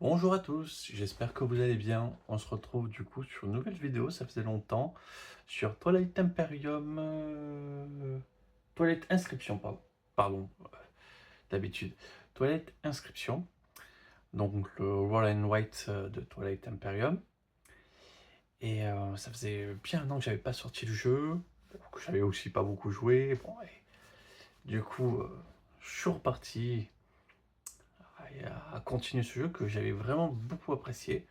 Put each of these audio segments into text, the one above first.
Bonjour à tous, j'espère que vous allez bien. On se retrouve du coup sur une nouvelle vidéo, ça faisait longtemps, sur Twilight Imperium, Twilight Inscription, pardon, d'habitude. Twilight Inscription, donc le Roll and White de Twilight Imperium. Et ça faisait bien un an que j'avais pas sorti le jeu, que j'avais aussi pas beaucoup joué. Bon, et du coup, je suis reparti à continuer ce jeu que j'avais vraiment beaucoup apprécié.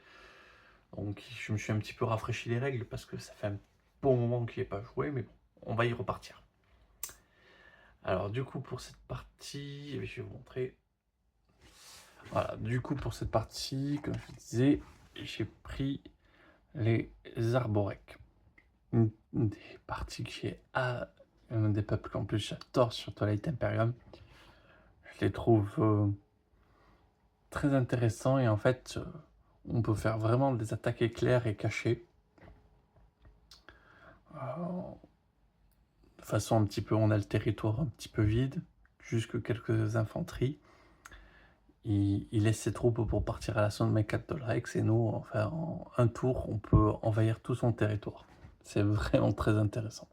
Donc je me suis un petit peu rafraîchi les règles parce que ça fait un bon moment que n'y ai pas joué, mais bon, on va y repartir. Alors du coup pour cette partie, je vais vous montrer. Voilà, du coup pour cette partie, comme je disais, j'ai pris les Arborec. Une des parties que j'ai un des peuples qu'en plus j'adore sur Twilight Imperium. Je les trouve très intéressants et en fait on peut faire vraiment des attaques éclairs et cachées. De façon un petit peu, on a le territoire un petit peu vide, jusque quelques infanteries. Il laisse ses troupes pour partir à l'assaut de Mechatolrex et nous, enfin, en un tour, on peut envahir tout son territoire. C'est vraiment très intéressant.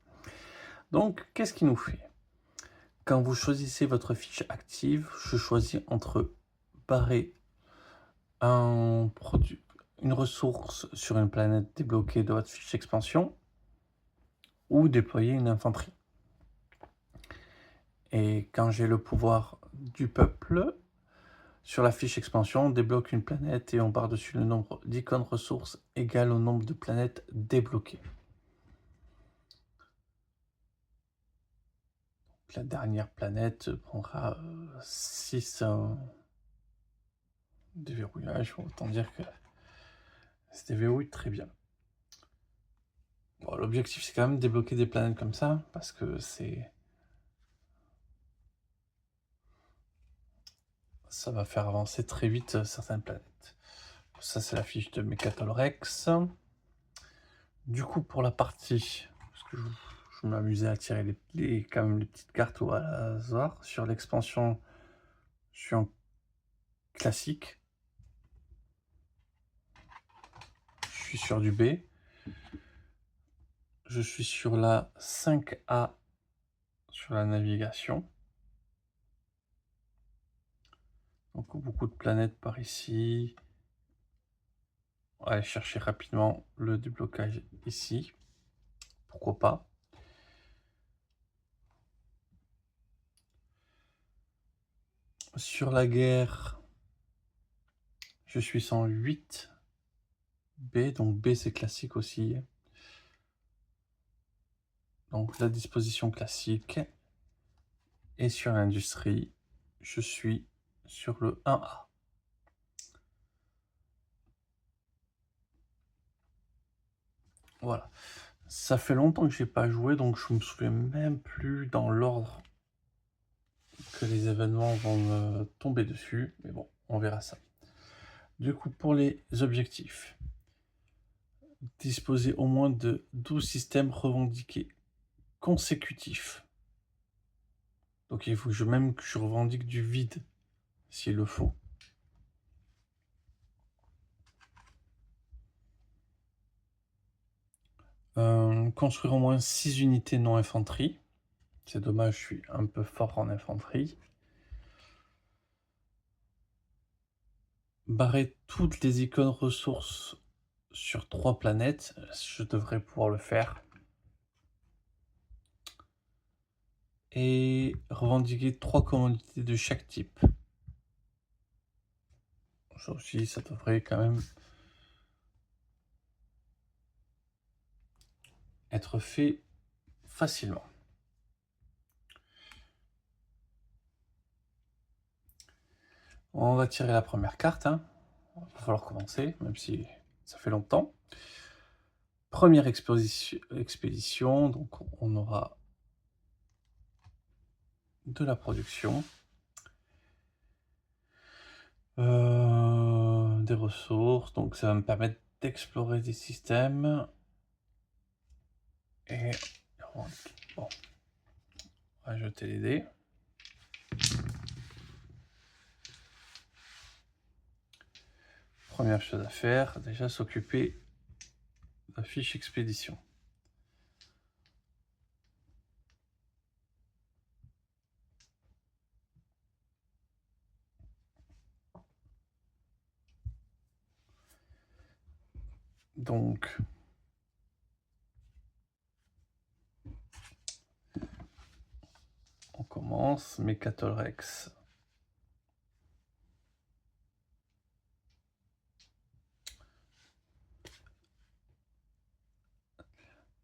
Donc, qu'est-ce qu'il nous fait? Quand vous choisissez votre fiche active, je choisis entre barrer une ressource sur une planète débloquée de votre fiche expansion ou déployer une infanterie. Et quand j'ai le pouvoir du peuple, sur la fiche expansion, on débloque une planète et on barre dessus le nombre d'icônes ressources égal au nombre de planètes débloquées. La dernière planète prendra 6 déverrouillage, autant dire que c'est déverrouille très bien. Bon, l'objectif c'est quand même de débloquer des planètes comme ça, parce que ça va faire avancer très vite certaines planètes. Ça c'est la fiche de Mechatolrex. Du coup pour la partie, parce que je m'amusais à tirer quand même les petites cartes au hasard. Sur l'expansion, je suis en classique. Je suis sur du B. Je suis sur la 5A sur la navigation. Donc beaucoup de planètes par ici. On va aller chercher rapidement le déblocage ici. Pourquoi pas. Sur la guerre, je suis 108 B. Donc B c'est classique aussi. Donc la disposition classique. Et sur l'industrie, je suis sur le 1A. Voilà. Ça fait longtemps que j'ai pas joué, donc je me souviens même plus dans l'ordre que les événements vont me tomber dessus. Mais bon, on verra ça. Du coup, pour les objectifs, disposer au moins de 12 systèmes revendiqués consécutifs. Donc il faut même que je revendique du vide, s'il le faut. Construire au moins 6 unités non infanterie. C'est dommage, je suis un peu fort en infanterie. Barrer toutes les icônes ressources sur 3 planètes, je devrais pouvoir le faire. Et revendiquer 3 commodités de chaque type. Ça aussi, ça devrait quand même être fait facilement. On va tirer la première carte. Il va falloir commencer, même si ça fait longtemps. Première expédition, donc on aura de la production, des ressources, donc ça va me permettre d'explorer des systèmes. Et bon, on va jeter les dés. Première chose à faire, déjà s'occuper de la fiche expédition. Donc, on commence, Mecatol Rex.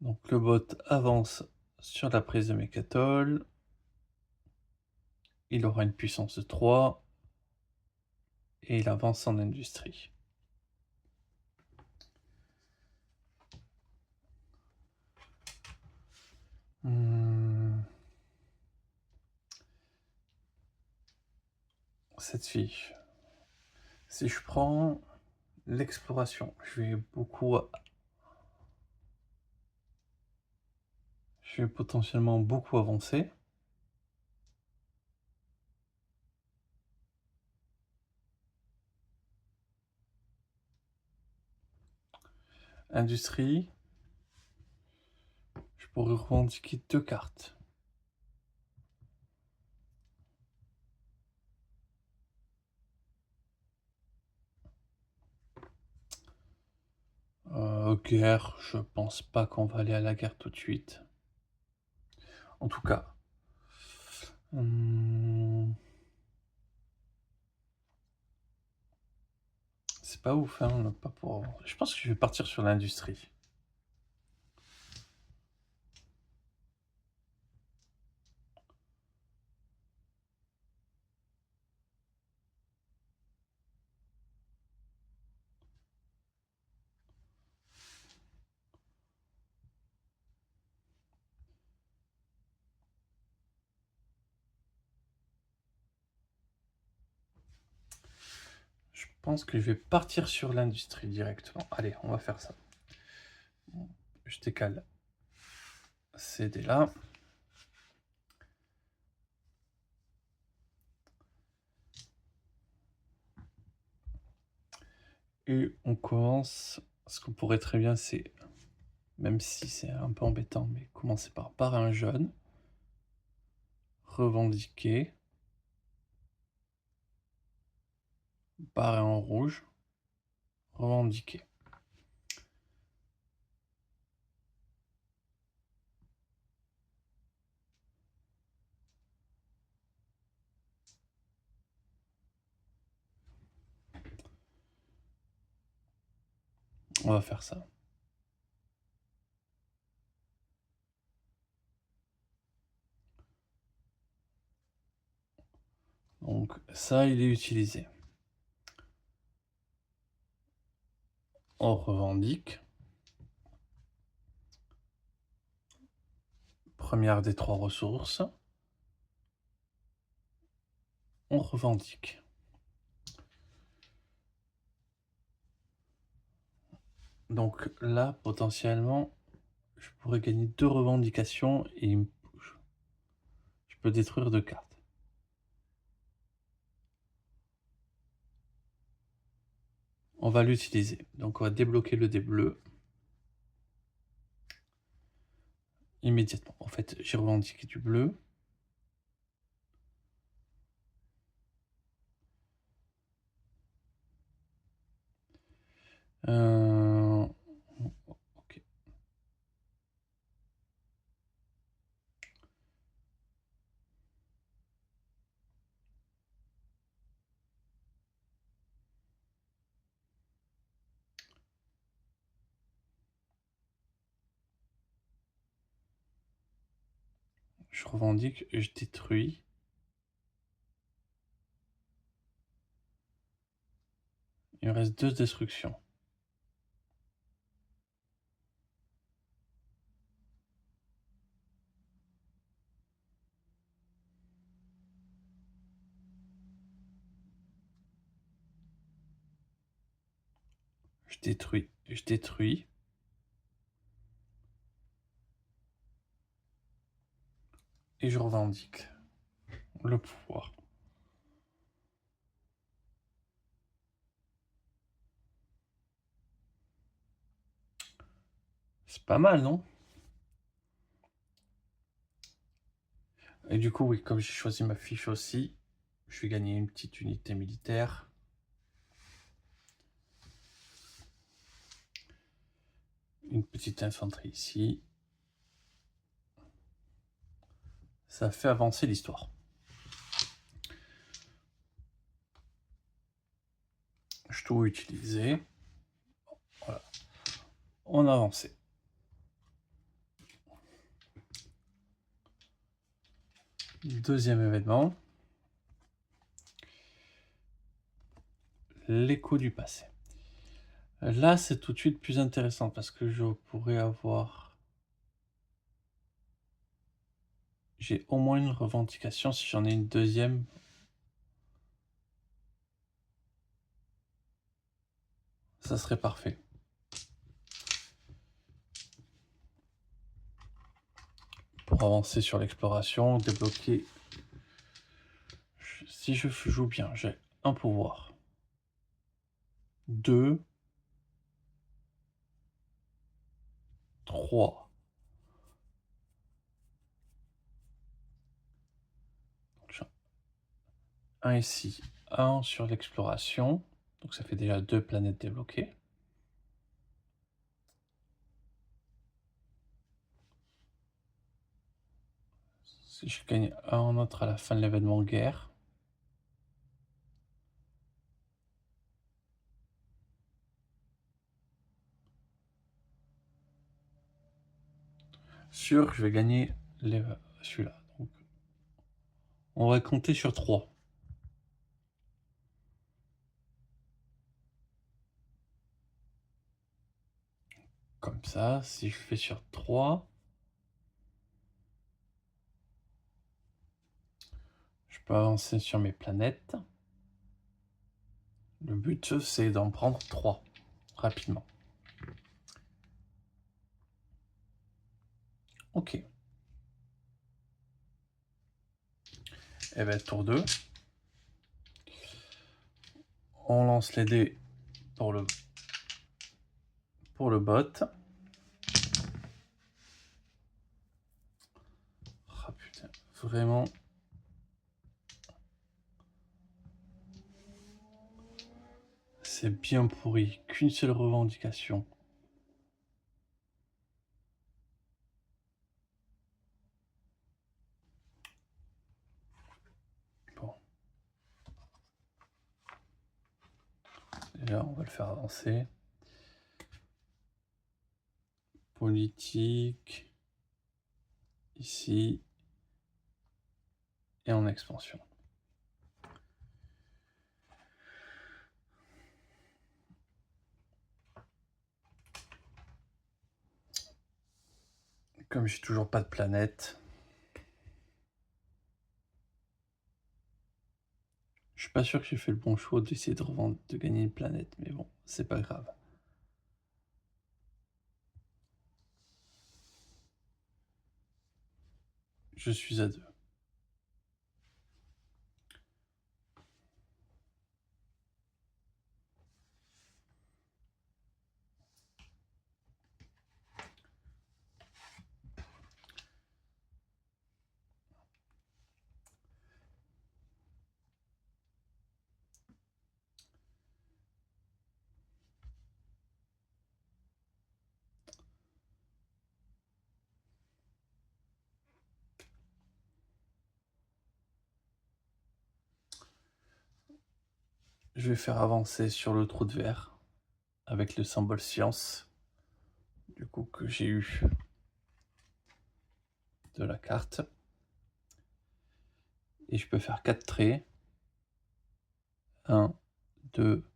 Donc le bot avance sur la prise de Mecatol. Il aura une puissance de 3 et il avance en industrie. Cette fiche. Si je prends l'exploration, je vais potentiellement beaucoup avancer. Industrie, je pourrais revendiquer 2 cartes. Guerre, je pense pas qu'on va aller à la guerre tout de suite. En tout cas, c'est pas ouf, hein, pas pour... Je pense que je vais partir sur l'industrie. Je pense que je vais partir sur l'industrie directement. Allez, on va faire ça. Je décale CD là. Et on commence. Ce qu'on pourrait très bien, c'est, même si c'est un peu embêtant, mais commencer par un jaune. Revendiquer. Barrer en rouge. Revendiquer. On va faire ça. Donc ça, il est utilisé. On revendique. Première des 3 ressources. On revendique. Donc là, potentiellement, je pourrais gagner 2 revendications et je peux détruire 2 cartes. On va l'utiliser. Donc on va débloquer le dé bleu. Immédiatement. En fait, j'ai revendiqué du bleu. Ok. Je revendique, je détruis. Il me reste 2 destructions. Je détruis, je détruis. Et je revendique le pouvoir. C'est pas mal, non? Et du coup, oui, comme j'ai choisi ma fiche aussi, je vais gagner une petite unité militaire. Une petite infanterie ici. Ça fait avancer l'histoire. Je tout utiliser. Voilà. On a avancé. Deuxième événement. L'écho du passé. Là, c'est tout de suite plus intéressant parce que je pourrais avoir... J'ai au moins une revendication si j'en ai une deuxième. Ça serait parfait. Pour avancer sur l'exploration, débloquer... Si je joue bien, j'ai un pouvoir. 2, 3. Un ici, un sur l'exploration. Donc ça fait déjà 2 planètes débloquées. Si je gagne un autre à la fin de l'événement guerre. Sûr, je vais gagner celui-là. On va compter sur 3. Comme ça, si je fais sur 3, je peux avancer sur mes planètes. Le but, c'est d'en prendre 3 rapidement. Ok. Et bien, tour 2. On lance les dés pour le bot. Ah putain, vraiment. C'est bien pourri. Qu'une seule revendication. Bon. Déjà, on va le faire avancer. Politique. Ici. Et en expansion. Comme j'ai toujours pas de planète, je suis pas sûr que j'ai fait le bon choix d'essayer de gagner une planète, mais bon, c'est pas grave. Je suis à 2. Je vais faire avancer sur le trou de verre avec le symbole science, du coup que j'ai eu de la carte. Et je peux faire 4 traits. 1, 2,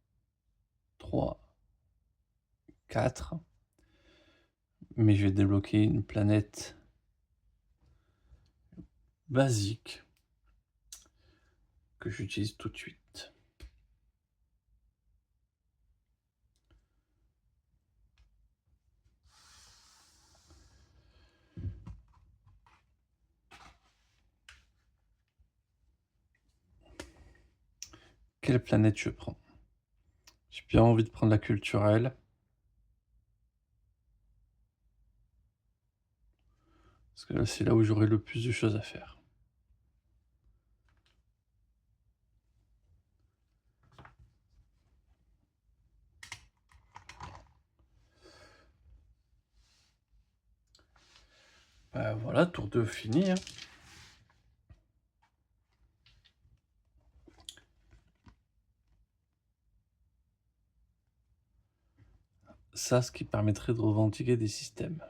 3, 4. Mais je vais débloquer une planète basique que j'utilise tout de suite. Quelle planète je prends? J'ai bien envie de prendre la culturelle. Parce que c'est là où j'aurai le plus de choses à faire. Voilà, tour 2 fini, hein. Ça, ce qui permettrait de revendiquer des systèmes.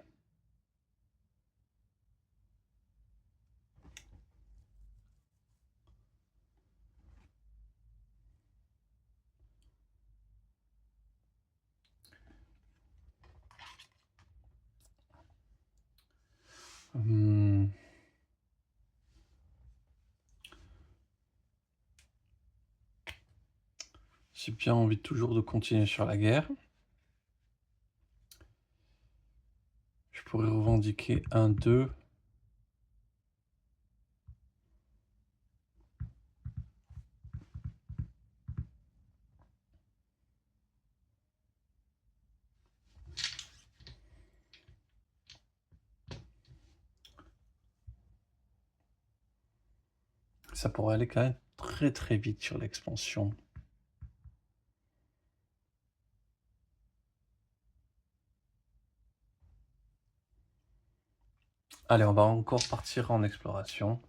J'ai bien envie toujours de continuer sur la guerre. Je pourrais revendiquer un 2. Ça pourrait aller quand même très très vite sur l'expansion. Allez, on va encore partir en exploration.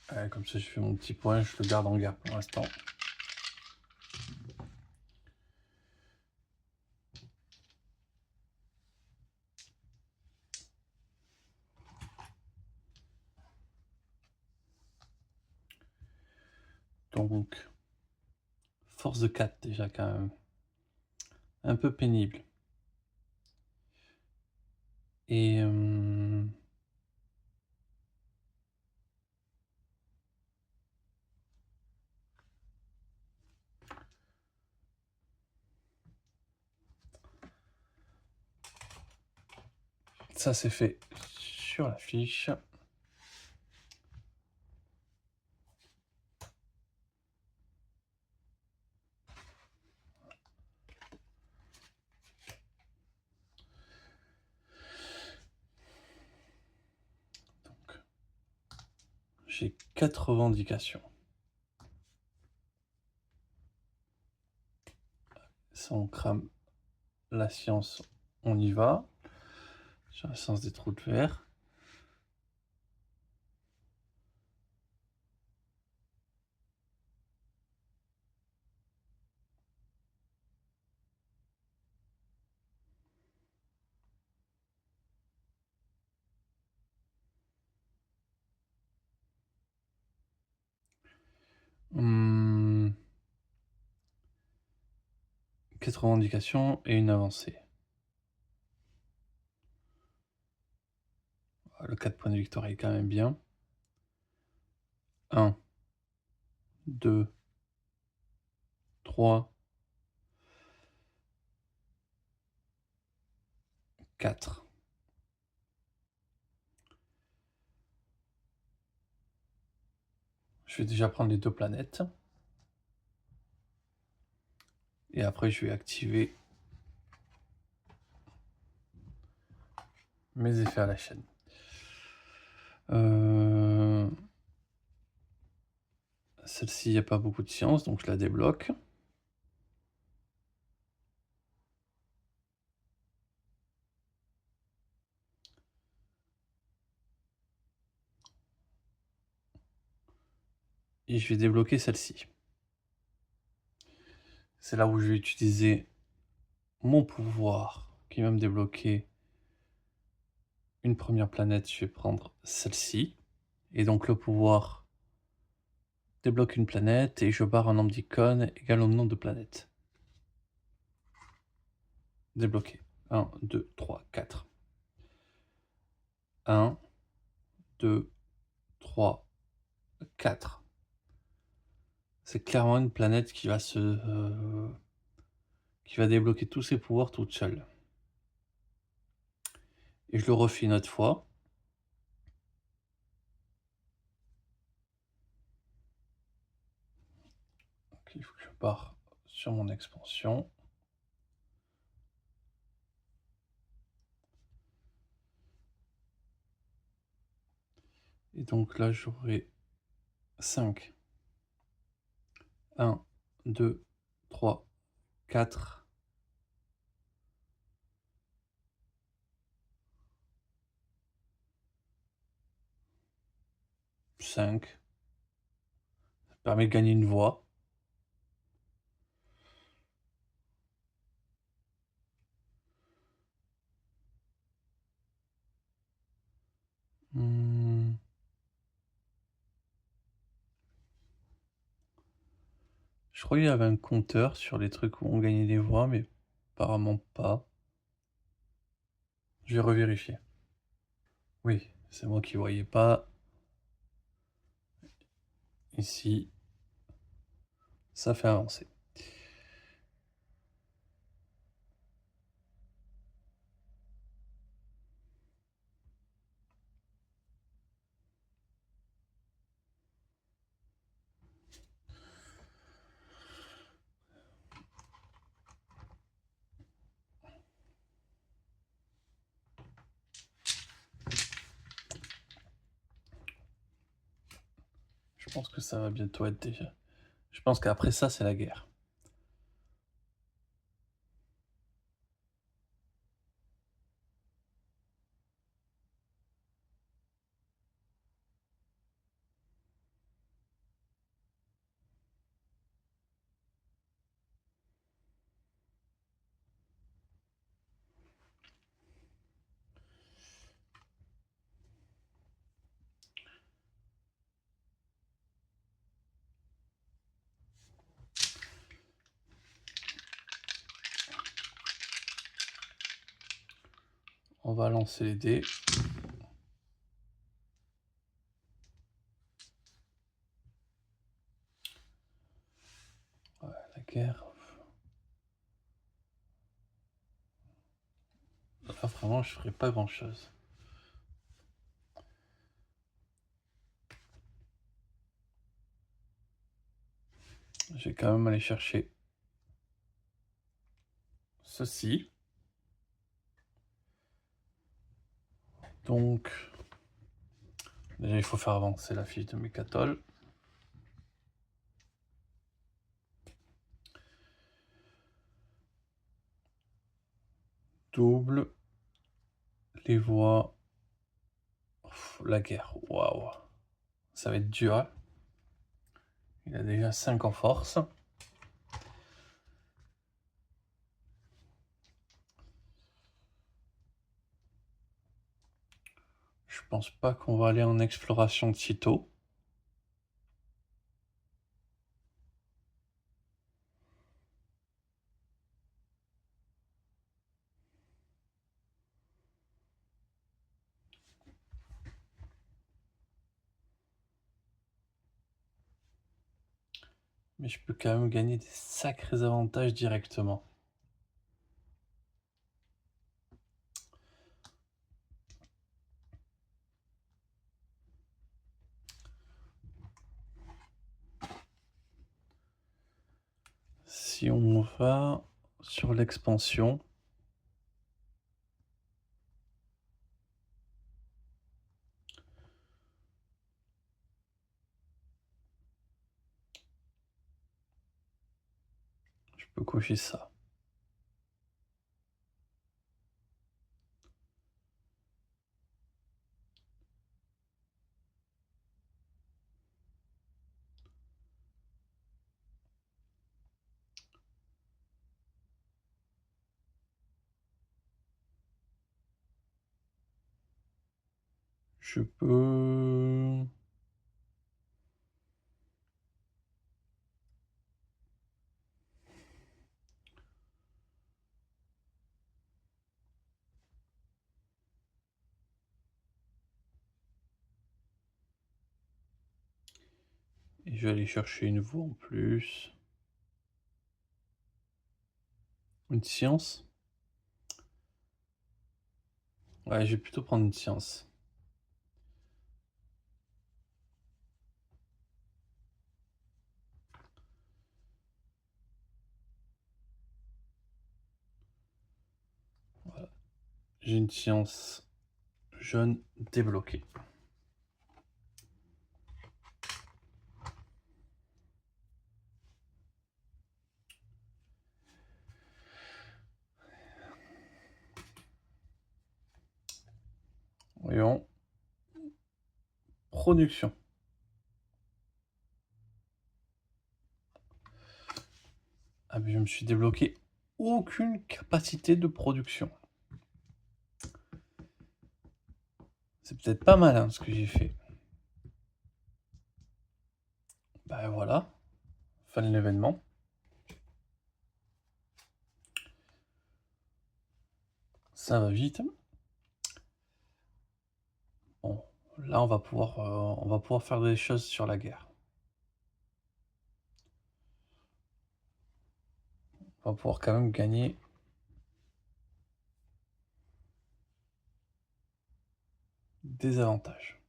Allez, comme ça, je fais mon petit point, je le garde en guerre pour l'instant. Donc, force de 4 déjà quand même. Un peu pénible. Et ça c'est fait sur la fiche. Donc, j'ai 4 revendications. Ça, on crame la science, on y va. Sur la science des trous de verre. Hum, 4 revendications et une avancée. Le 4 points de victoire est quand même bien. 1, 2, 3, 4. Je vais déjà prendre les 2 planètes. Et après, je vais activer mes effets à la chaîne. Celle-ci, il n'y a pas beaucoup de science, donc je la débloque. Et je vais débloquer celle-ci. C'est là où je vais utiliser mon pouvoir qui va me débloquer une première planète. Je vais prendre celle-ci. Et donc le pouvoir débloque une planète et je barre un nombre d'icônes égal au nombre de planètes. Débloqué. 1, 2, 3, 4. 1, 2, 3, 4. C'est clairement une planète qui va qui va débloquer tous ses pouvoirs toute seule. Et je le refais une autre fois. Donc, il faut que je barre sur mon expansion. Et donc là, j'aurai 5. 1, 2, 3, 4. 5. Ça permet de gagner une voie. Je crois qu'il y avait un compteur sur les trucs où on gagnait des voix, mais apparemment pas. Je vais revérifier. Oui, c'est moi qui voyais pas. Ici, ça fait avancer. Je pense que ça va bientôt être déjà. Je pense qu'après ça, c'est la guerre. On va lancer les dés. Ouais, la guerre. Là, vraiment, je ferai pas grand chose. Je vais quand même aller chercher ceci. Donc, déjà, il faut faire avancer la fiche de Mécatol. Double. Les voix. La guerre. Waouh. Ça va être dur. Il a déjà 5 en force. Je pense pas qu'on va aller en exploration de sitôt. Mais je peux quand même gagner des sacrés avantages directement. Si on va sur l'expansion, je peux cocher ça. Je peux... Et je vais aller chercher une voie en plus. Une science. Ouais, je vais plutôt prendre une science. j'ai une science jaune débloquée. Voyons. Production. Ah mais je me suis débloqué aucune capacité de production. C'est peut-être pas mal hein, ce que j'ai fait. Ben voilà. Fin de l'événement. Ça va vite. Bon, là on va pouvoir faire des choses sur la guerre. On va pouvoir quand même gagner des avantages.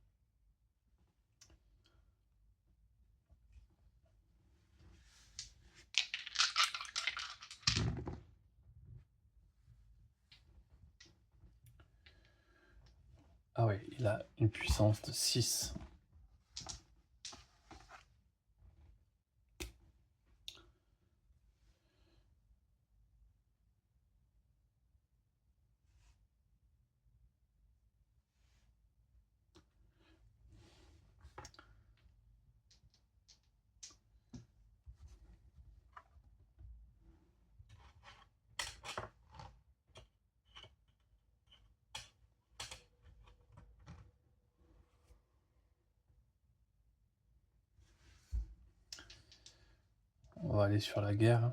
Ah ouais, il a une puissance de 6. On va aller sur la guerre.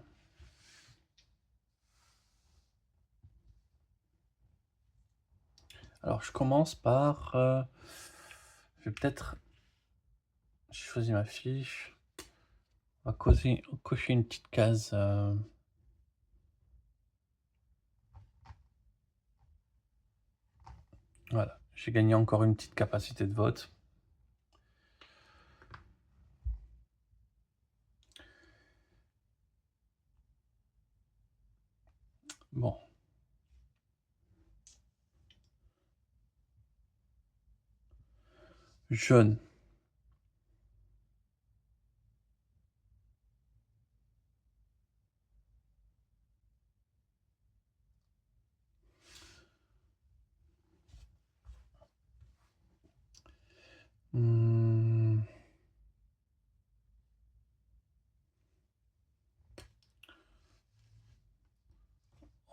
Alors je commence par... je vais peut-être... J'ai choisi ma fiche. On va cocher une petite case. Voilà, j'ai gagné encore une petite capacité de vote. Bon. Jaune.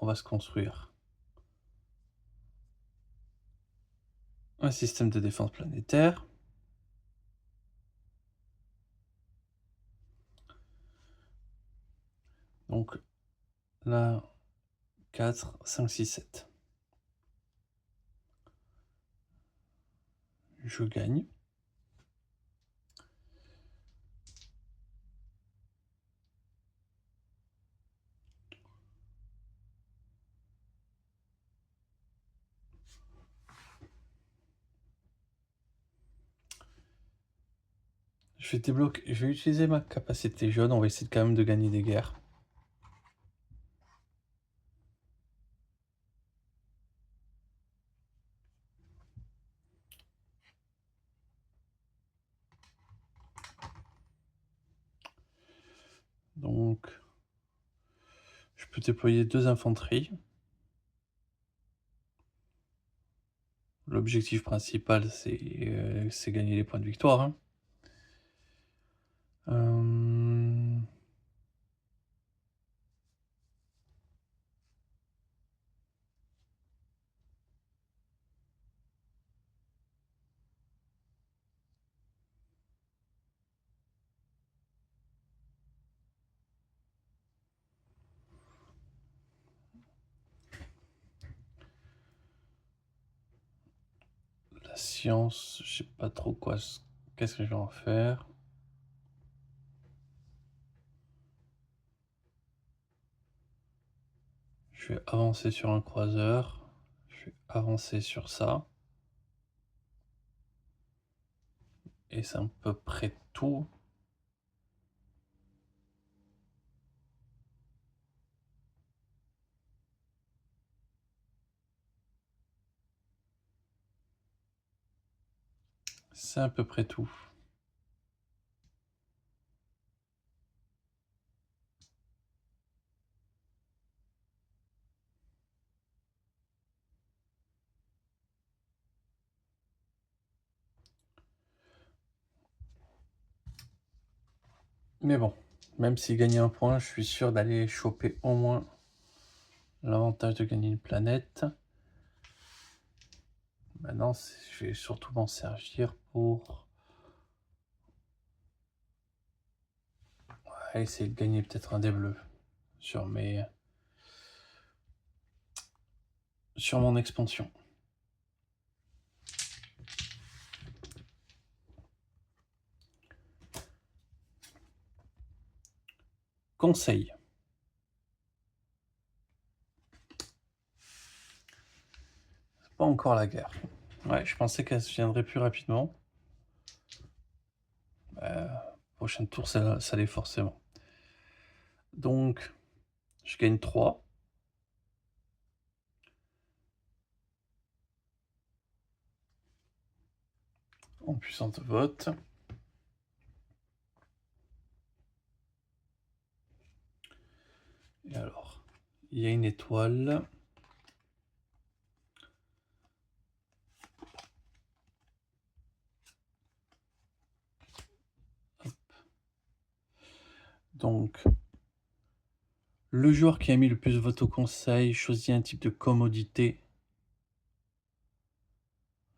On va se construire un système de défense planétaire. Donc là, 4, 5, 6, 7. Je gagne. Je vais utiliser ma capacité jaune. On va essayer quand même de gagner des guerres. Donc, je peux déployer 2 infanteries. L'objectif principal, c'est gagner les points de victoire. Hein. La science, je sais pas trop quoi. Qu'est-ce que je vais en faire? Je vais avancer sur un croiseur. Je vais avancer sur ça. Et c'est à peu près tout. C'est à peu près tout. Mais bon, même s'il gagnait un point, je suis sûr d'aller choper au moins l'avantage de gagner une planète. Maintenant, je vais surtout m'en servir pour essayer de gagner peut-être un des bleus sur mon expansion. Conseil. C'est pas encore la guerre. Ouais, je pensais qu'elle viendrait plus rapidement. Prochain tour, ça l'est forcément. Donc, je gagne 3. En puissance de vote. Et alors, il y a une étoile. Hop. Donc, le joueur qui a mis le plus de votes au conseil choisit un type de commodité.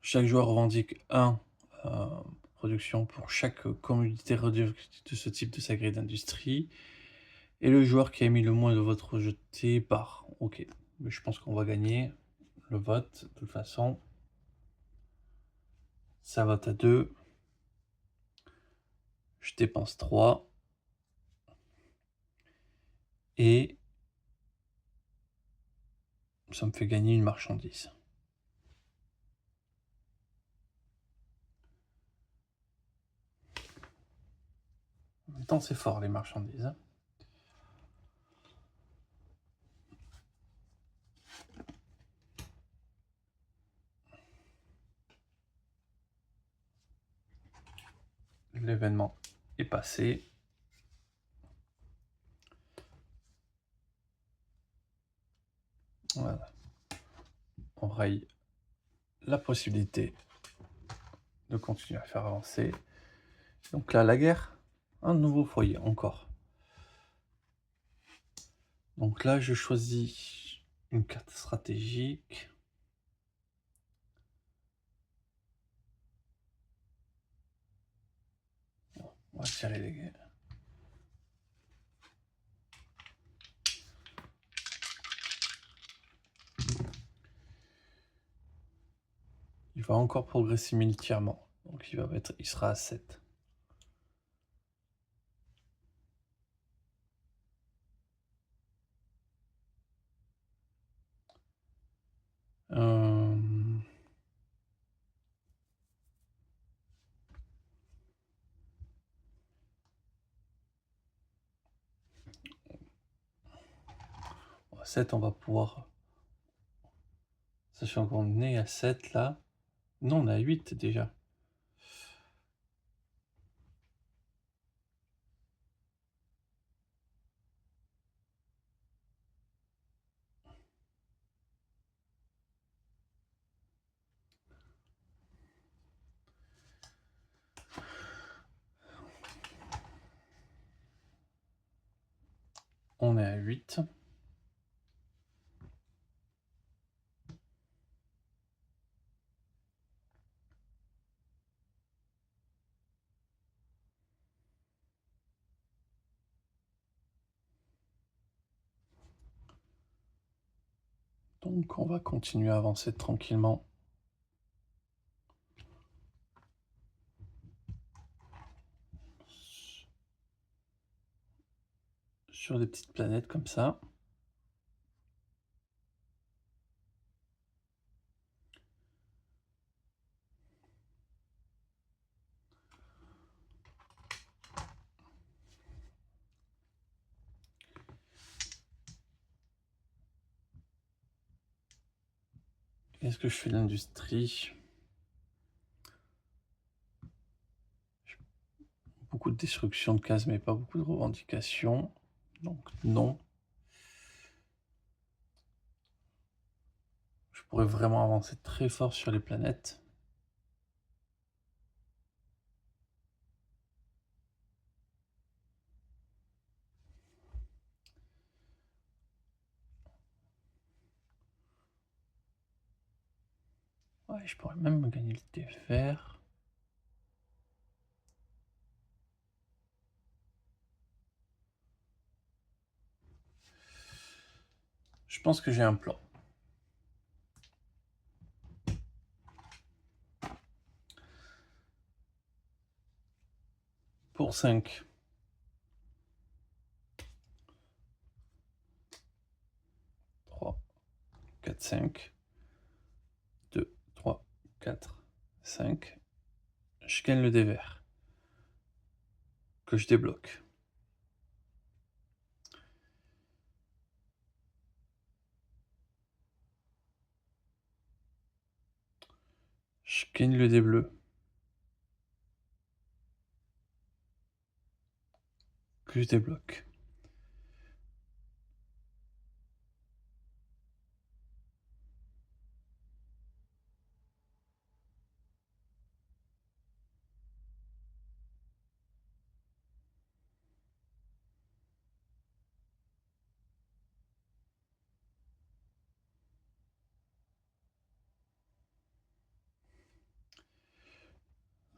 Chaque joueur revendique un production pour chaque commodité de ce type de sa grille d'industrie. Et le joueur qui a mis le moins de votes rejetés part. Ok, mais je pense qu'on va gagner le vote de toute façon. Ça vote à 2. Je dépense 3. Et ça me fait gagner une marchandise. En même temps, c'est fort les marchandises. L'événement est passé. Voilà. On raye la possibilité de continuer à faire avancer. Donc là, la guerre, un nouveau foyer encore. Donc là, je choisis une carte stratégique. On va tirer les guerres. Il va encore progresser militairement. Donc il sera à 7. À 7, on va pouvoir... Sachant qu'on est à 7 là. Non, on est à 8 déjà. On est à 8. Donc on va continuer à avancer tranquillement. Sur des petites planètes comme ça. Est-ce que je fais l'industrie? beaucoup de destruction de cases, mais pas beaucoup de revendications. Donc non. Je pourrais vraiment avancer très fort sur les planètes. Ouais, je pourrais même gagner le thé vert. Je pense que j'ai un plan. Pour 5. 3, 4, 5. 2, 3, 4, 5. Je gagne le dé vert. Que je débloque. Je gagne le dé bleu. Que je débloque.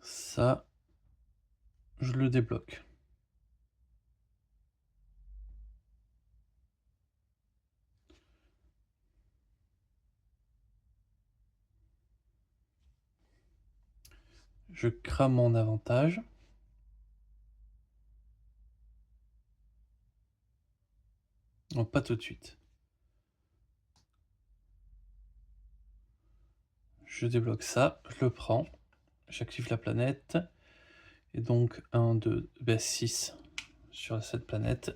Ça, je le débloque. Je crame mon avantage. Non, pas tout de suite. Je débloque ça, je le prends. J'active la planète. Et donc 1, 2, 6 sur cette planète.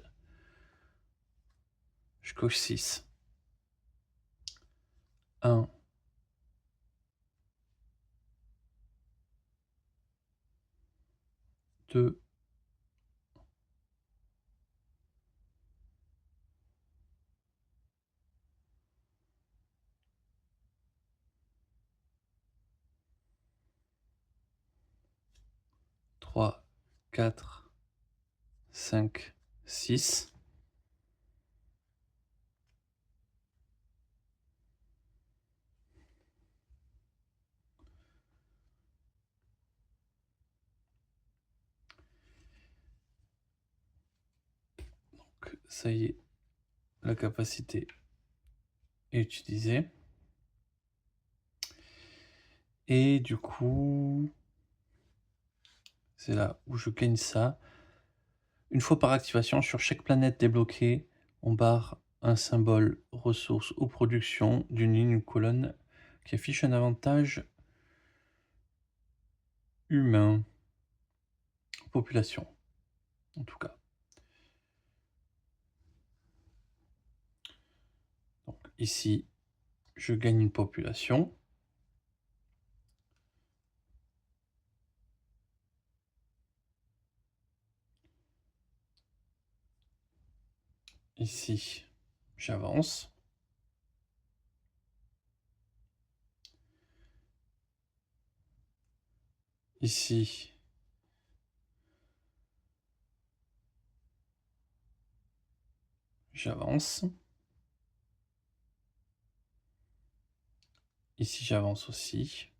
Je coche 6. 1. 2. 3, 4, 5, 6. Donc ça y est, la capacité est utilisée. Et du coup, c'est là où je gagne ça. Une fois par activation, sur chaque planète débloquée, on barre un symbole ressources ou production d'une ligne ou colonne qui affiche un avantage humain. Population, en tout cas. Donc ici, je gagne une population. Ici, j'avance. Ici, j'avance. Ici, j'avance aussi.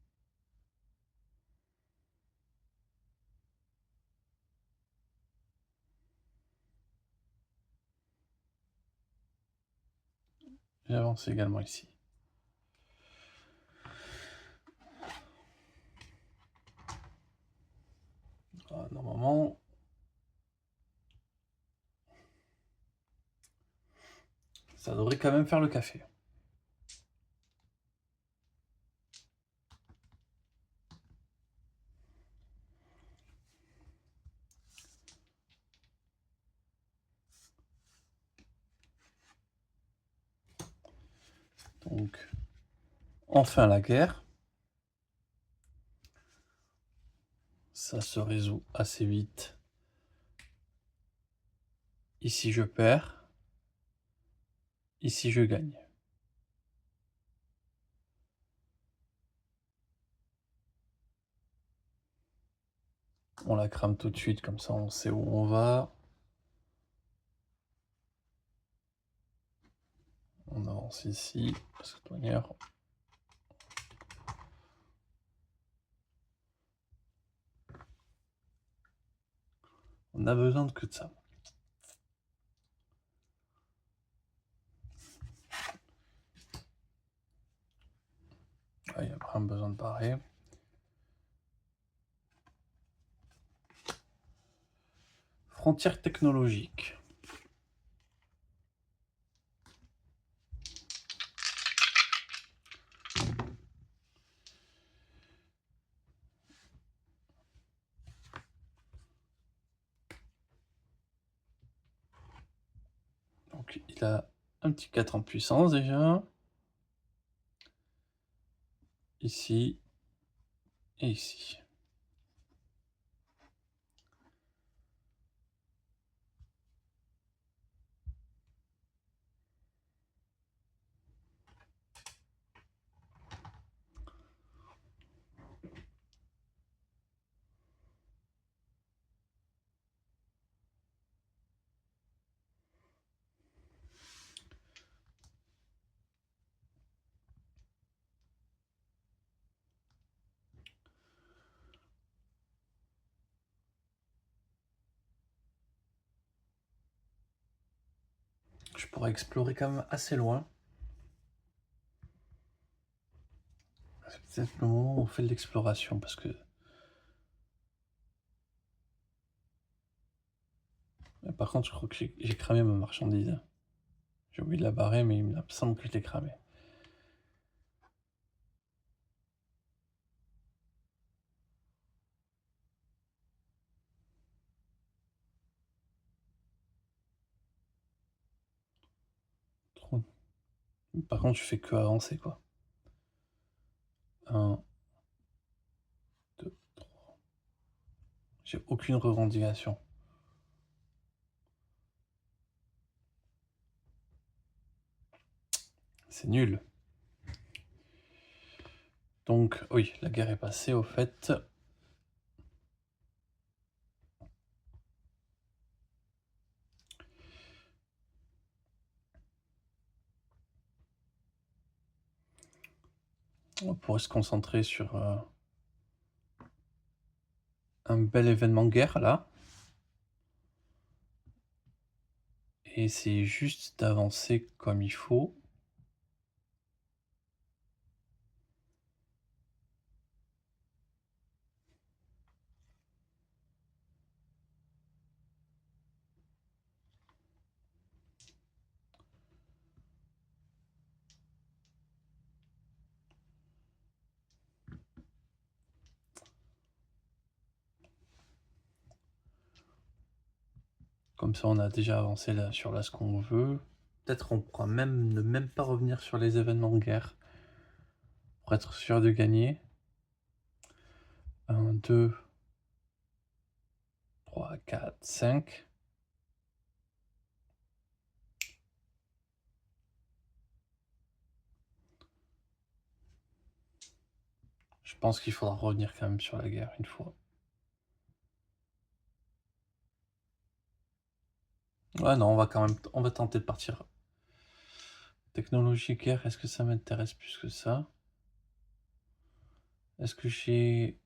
J'avance également ici. Normalement, ça devrait quand même faire le café. Donc, enfin la guerre. Ça se résout assez vite Ici, je perds. Ici, je gagne. On la crame tout de suite, comme ça on sait où on va. On avance ici, parce que de toute manière... On a besoin de que de ça. Il y a vraiment besoin de barrer. Frontière technologique. Donc il a un petit 4 en puissance déjà. Ici et ici. Je pourrais explorer quand même assez loin. C'est peut-être le moment où on fait de l'exploration, parce que... Par contre, je crois que j'ai cramé ma marchandise. J'ai oublié de la barrer, mais il me semble que je l'ai cramé. Trop. Par contre, je fais que avancer, quoi. 1, 2, 3. J'ai aucune revendication. C'est nul. Donc, oui, la guerre est passée, au fait. On pourrait se concentrer sur un bel événement de guerre, là. Et essayer juste d'avancer comme il faut. Comme ça, on a déjà avancé là, sur là ce qu'on veut. Peut-être on pourra même ne même pas revenir sur les événements de guerre pour être sûr de gagner. 1, 2, 3, 4, 5. Je pense qu'il faudra revenir quand même sur la guerre une fois. Ouais, non, on va tenter de partir. Technologie guerre, est-ce que ça m'intéresse plus que ça? Est-ce que j'ai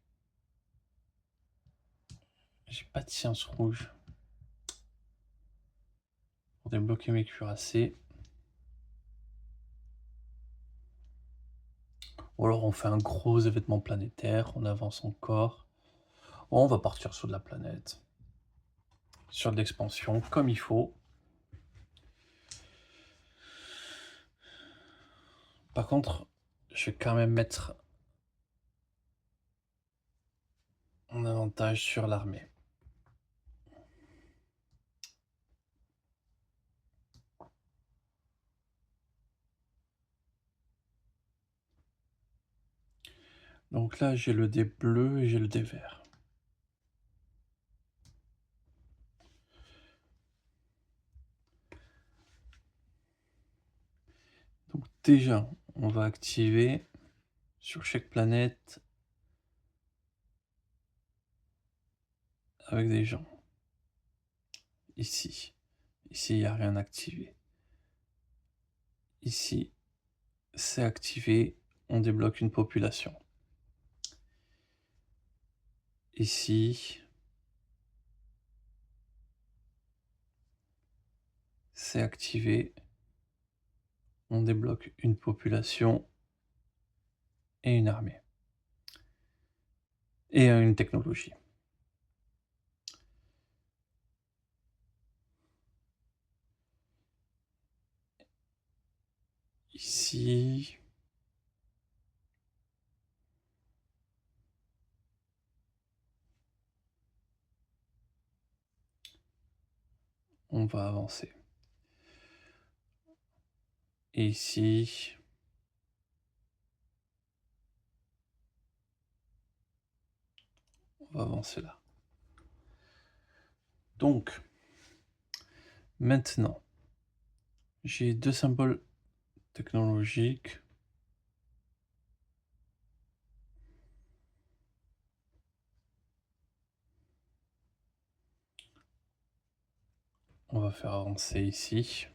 pas de science rouge pour débloquer mes cuirassés? Ou alors on fait un gros événement planétaire, on avance encore. On va partir sur de la planète. Sur de l'expansion, comme il faut. Par contre, je vais quand même mettre un avantage sur l'armée. Donc là, j'ai le dé bleu et j'ai le dé vert. déjà, on va activer sur chaque planète avec des gens. Ici. Ici, il n'y a rien activé. Ici, c'est activé. On débloque une population. Ici, c'est activé. On débloque une population et une armée. Et une technologie. Ici, on va avancer. Et ici, on va avancer là. Donc, maintenant, j'ai 2 symboles technologiques. On va faire avancer ici.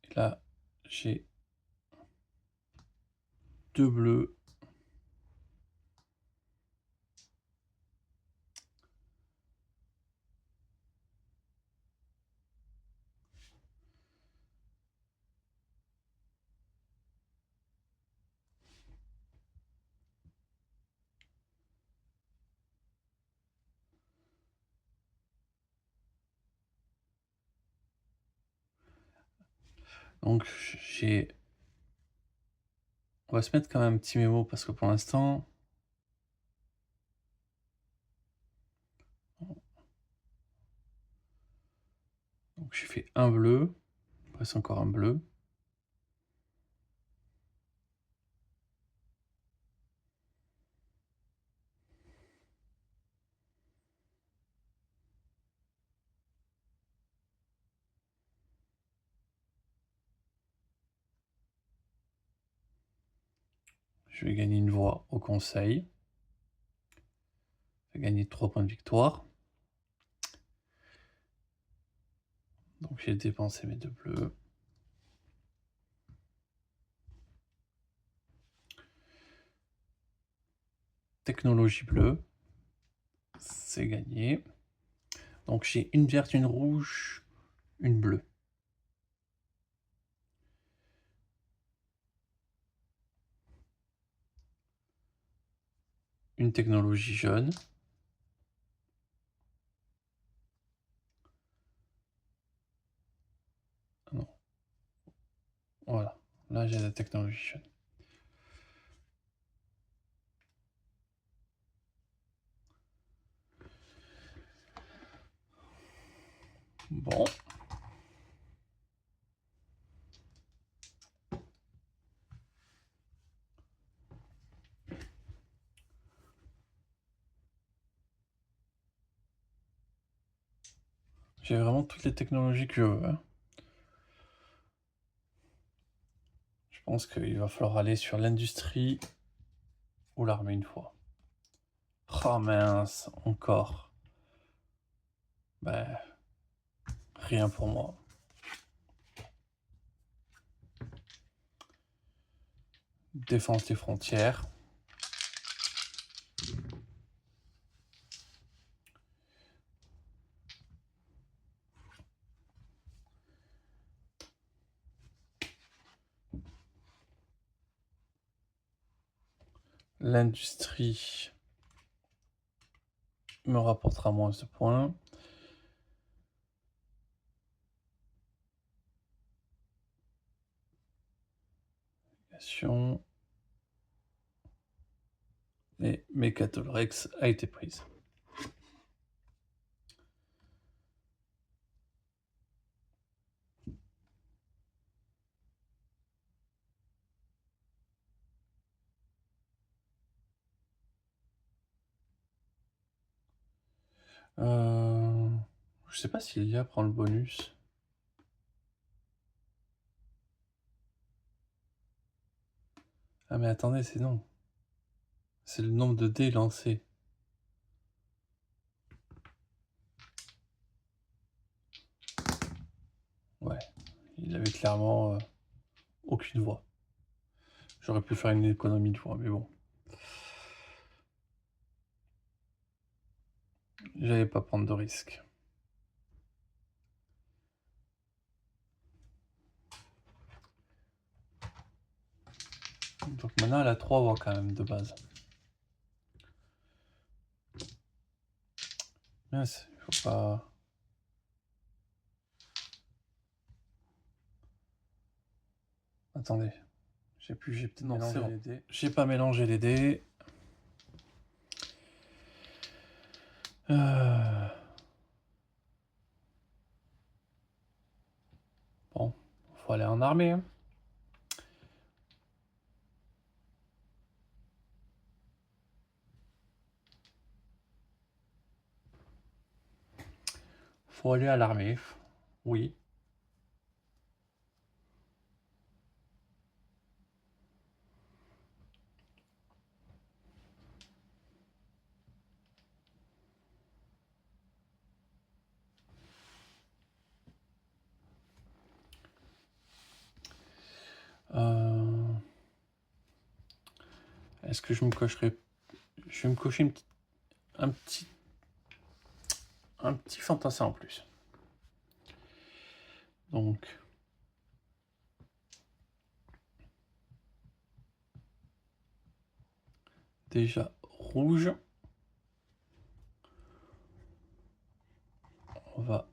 Et là, j'ai 2 bleus. Donc j'ai... On va se mettre quand même un petit mémo parce que pour l'instant... Donc j'ai fait un bleu. Il reste encore un bleu. Je vais gagner une voix au conseil. Je vais gagner 3 points de victoire. Donc j'ai dépensé mes 2 bleus. Technologie bleue. C'est gagné. Donc j'ai une verte, une rouge, une bleue. Une technologie jaune. Non. Voilà. Là j'ai la technologie jaune. Bon. J'ai vraiment toutes les technologies que je veux. Hein. Je pense qu'il va falloir aller sur l'industrie ou l'armée une fois. Oh mince, encore. Ben, rien pour moi. Défense des frontières. L'industrie me rapportera moins de points. Et Mechatolrex a été prise. Je sais pas si l'IA prend le bonus. Ah mais attendez, c'est non. C'est le nombre de dés lancés. Ouais, il avait clairement aucune voix. J'aurais pu faire une économie de voix, mais bon. J'allais pas prendre de risque. Donc maintenant elle a 3 voix quand même de base. Mince, il faut pas... Attendez, j'ai peut-être mélangé les dés. J'ai pas mélangé les dés. Bon, faut aller en armée. Hein. Faut aller à l'armée. Oui. Est-ce que je me cocherai... Je vais me cocher un petit fantassin en plus. Donc... Déjà rouge. On va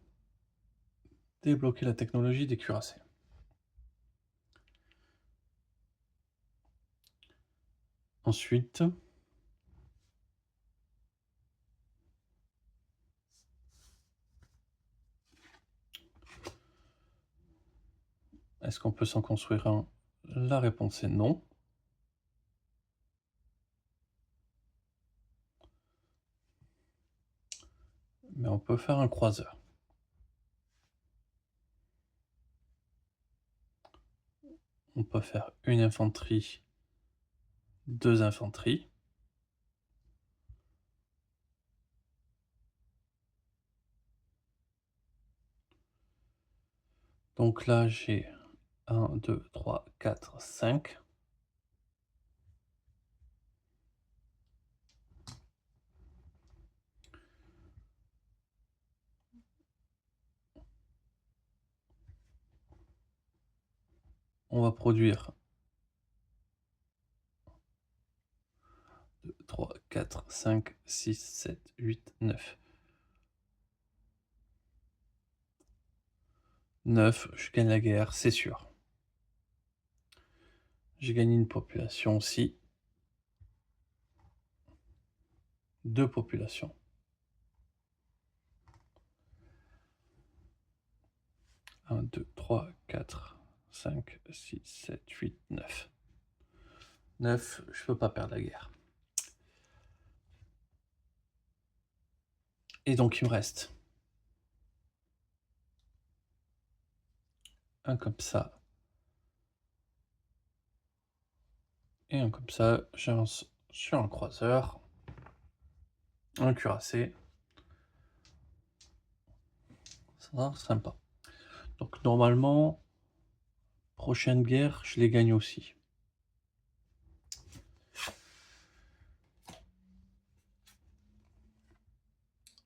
débloquer la technologie des cuirassés. Ensuite... Est-ce qu'on peut s'en construire un? La réponse est non. Mais on peut faire un croiseur. On peut faire une infanterie, 2 infanteries. Donc là, j'ai 1, 2, 3, 4, 5. On va produire 2, 3, 4, 5, 6, 7, 8, 9. 9, je gagne la guerre, c'est sûr. J'ai gagné une population aussi. 2 populations. 1, 2, 3, 4, 5, 6, 7, 8, 9. 9, je peux pas perdre la guerre. Et donc il me reste un comme ça. Et un comme ça, j'avance sur un croiseur. Un cuirassé. Ça sera sympa. Donc normalement, prochaine guerre, je les gagne aussi.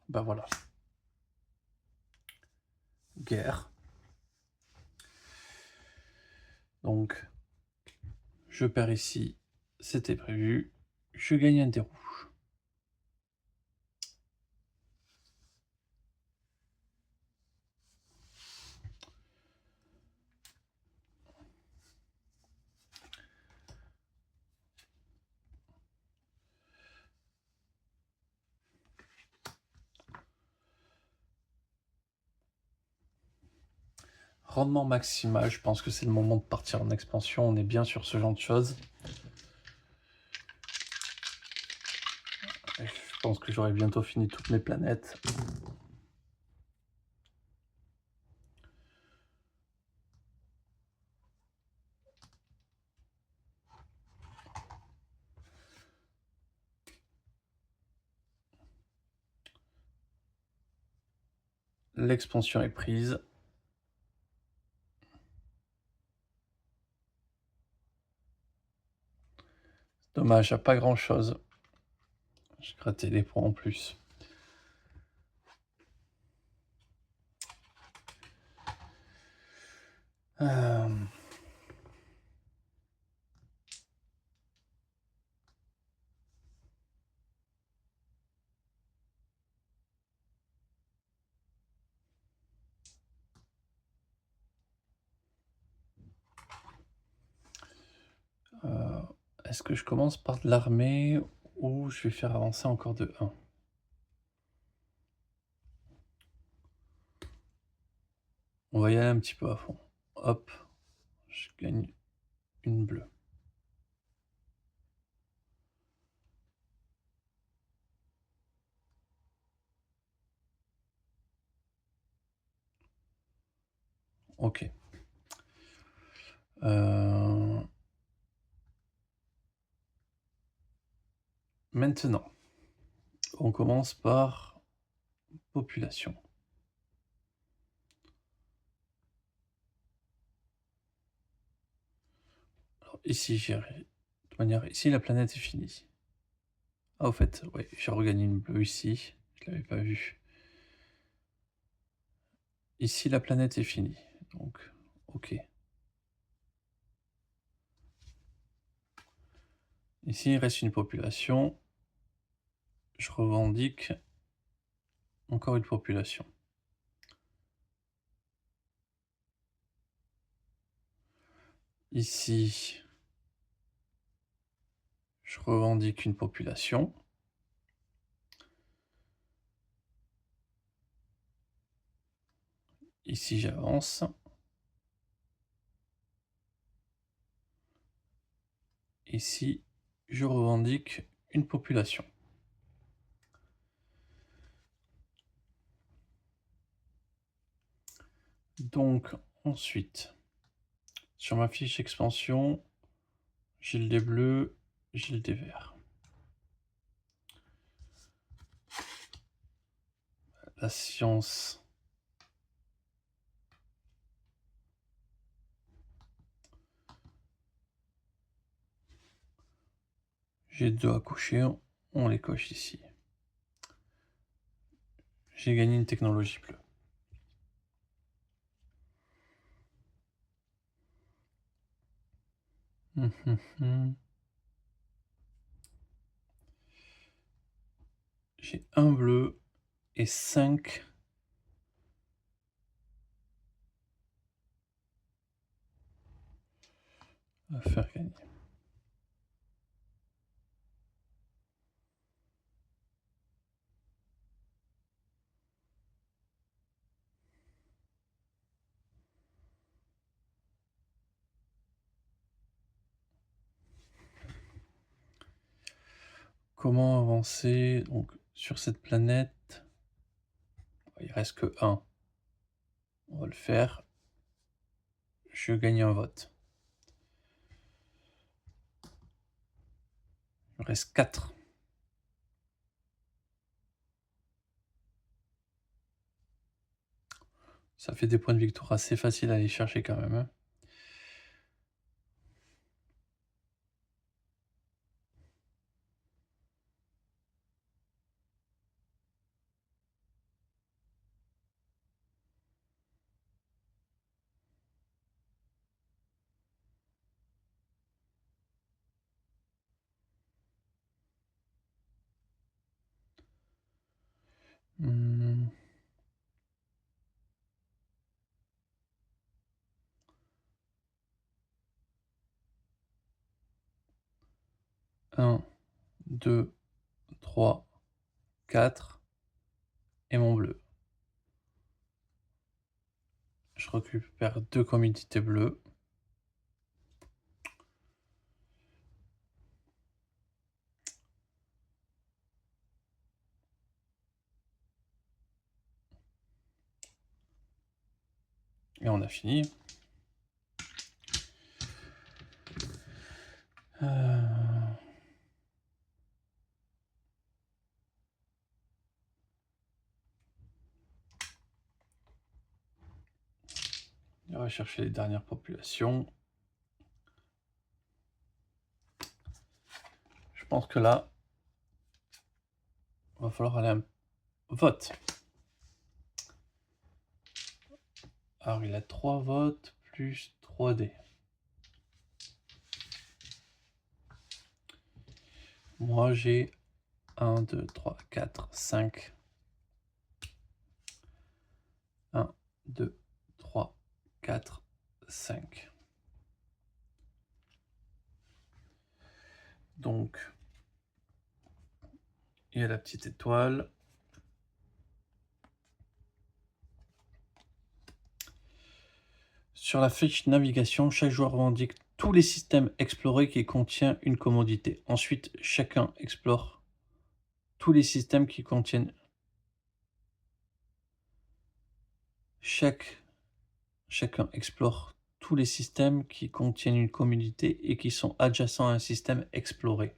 Ben voilà. Guerre. Donc, je perds ici. C'était prévu. Je gagne un des rouges. Rendement maximal, je pense que c'est le moment de partir en expansion. On est bien sur ce genre de choses. Je pense que j'aurai bientôt fini toutes mes planètes. L'expansion est prise. Dommage, à pas grand chose. J'ai gratté les points en plus. Est-ce que je commence par de l'armée ou je vais faire avancer encore de 1? On va y aller un petit peu à fond. Hop, je gagne une bleue. Ok. Maintenant, on commence par population. Alors ici, de toute manière, ici la planète est finie. Ah, au fait, ouais, j'ai regagné une bleue ici, je l'avais pas vu. Ici, la planète est finie, donc ok. Ici, il reste une population. Je revendique encore une population. Ici, je revendique une population. Ici, j'avance. Ici, je revendique une population. Donc, ensuite, sur ma fiche expansion, j'ai le dé bleu, j'ai le dé vert. La science. J'ai 2 à cocher, on les coche ici. J'ai gagné une technologie bleue. J'ai un bleu et 5 à faire gagner. Comment avancer donc sur cette planète? Il reste que 1. On va le faire. Je gagne un vote. Il me reste 4. Ça fait des points de victoire assez faciles à aller chercher quand même, hein. Mmh. 1, 2, 3, 4 et mon bleu. Je récupère 2 communautés bleues. Et on a fini. va chercher les dernières populations. Je pense que là, il va falloir aller à un vote. Alors, il a 3 votes plus 3D. Moi, j'ai 1, 2, 3, 4, 5. 1, 2, 3, 4, 5. Donc, il y a la petite étoile. Sur la fiche navigation, chaque joueur revendique tous les systèmes explorés qui contiennent une commodité. Ensuite, chacun explore tous les systèmes qui contiennent... Chacun explore tous les systèmes qui contiennent une commodité et qui sont adjacents à un système exploré.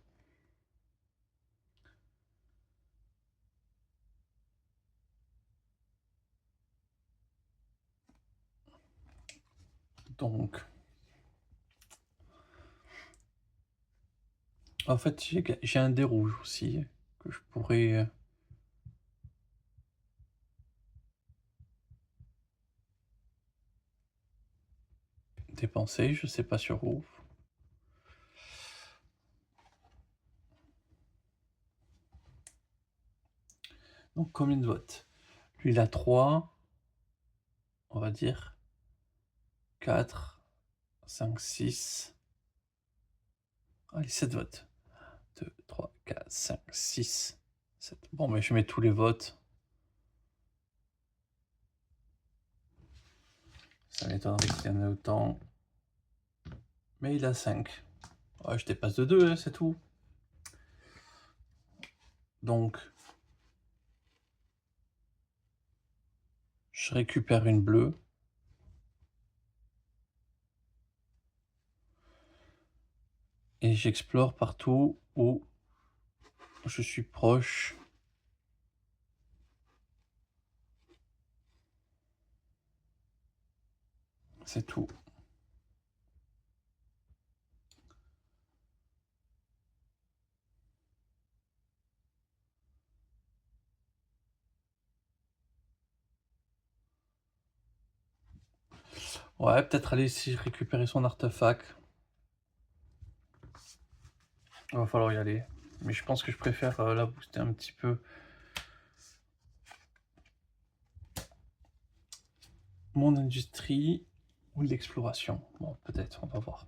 Donc, en fait, j'ai un dé rouge aussi que je pourrais dépenser, je sais pas sur où. Donc, combien de votes? Lui, il a 3, on va dire 4, 5, 6. Allez, 7 votes. 2, 3, 4, 5, 6, 7. Bon, mais je mets tous les votes. Ça m'étonnerait qu'il y en ait autant. Mais il a 5. Ouais, je dépasse de 2, hein, c'est tout. Donc, je récupère une bleue. Et j'explore partout où je suis proche. C'est tout. Ouais, peut-être aller ici récupérer son artefact. Il va falloir y aller. Mais je pense que je préfère la booster un petit peu. Mon industrie ou l'exploration. Bon, peut-être, on va voir.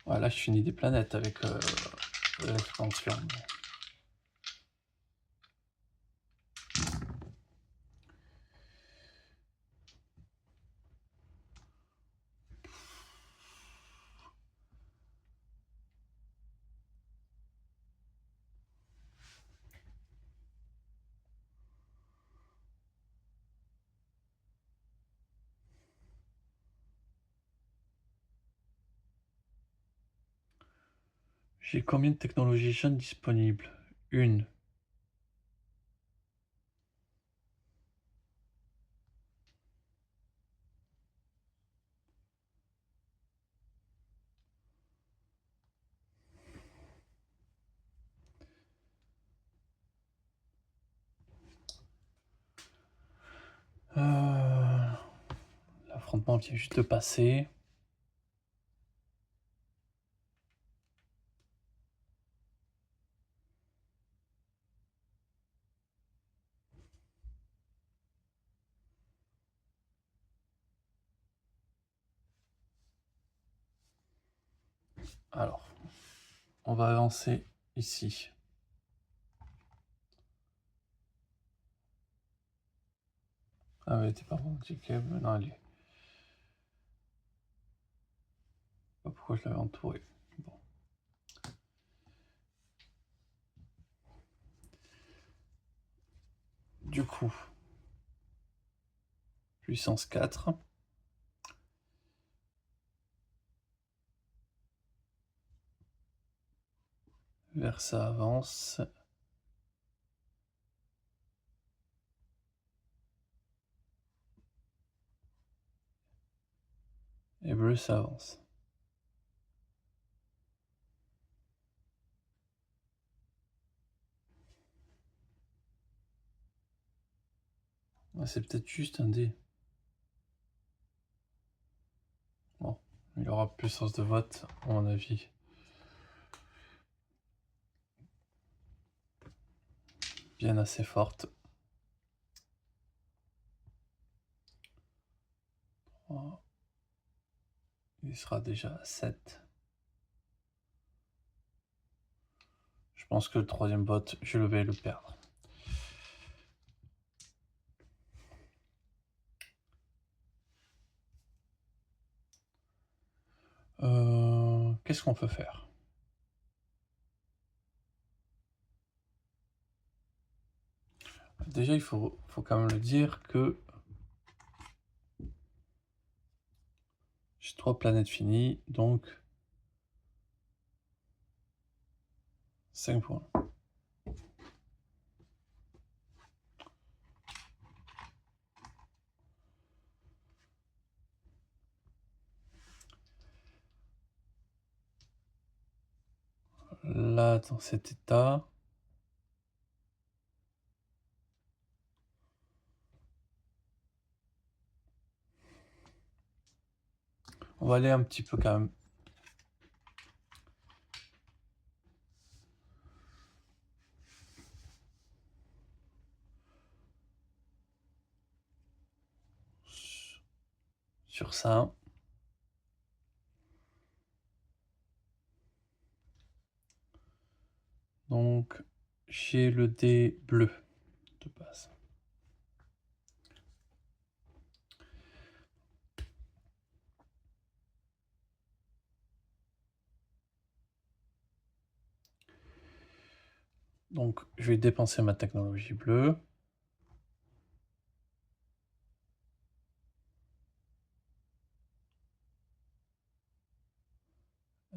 Voilà, je finis des planètes avec l'expansion. J'ai combien de technologies jeunes disponibles? Une. L'affrontement vient juste de passer. Alors, on va avancer ici. Ah ouais, t'es pas bon, non, allez. Pas pourquoi je l'avais entouré. Bon. Du coup, puissance 4. Vert, ça avance. Et bleu, ça avance. Ah, c'est peut-être juste un dé. Bon, il aura puissance de vote, à mon avis. Bien assez forte. 3. Il sera déjà à 7. Je pense que le troisième vote, je vais le perdre. Qu'est-ce qu'on peut faire? Déjà, il faut quand même le dire que j'ai 3 planètes finies, donc 5 points. Là, dans cet état, on va aller un petit peu quand même sur ça. Donc, j'ai le dé bleu de base. Donc, je vais dépenser ma technologie bleue.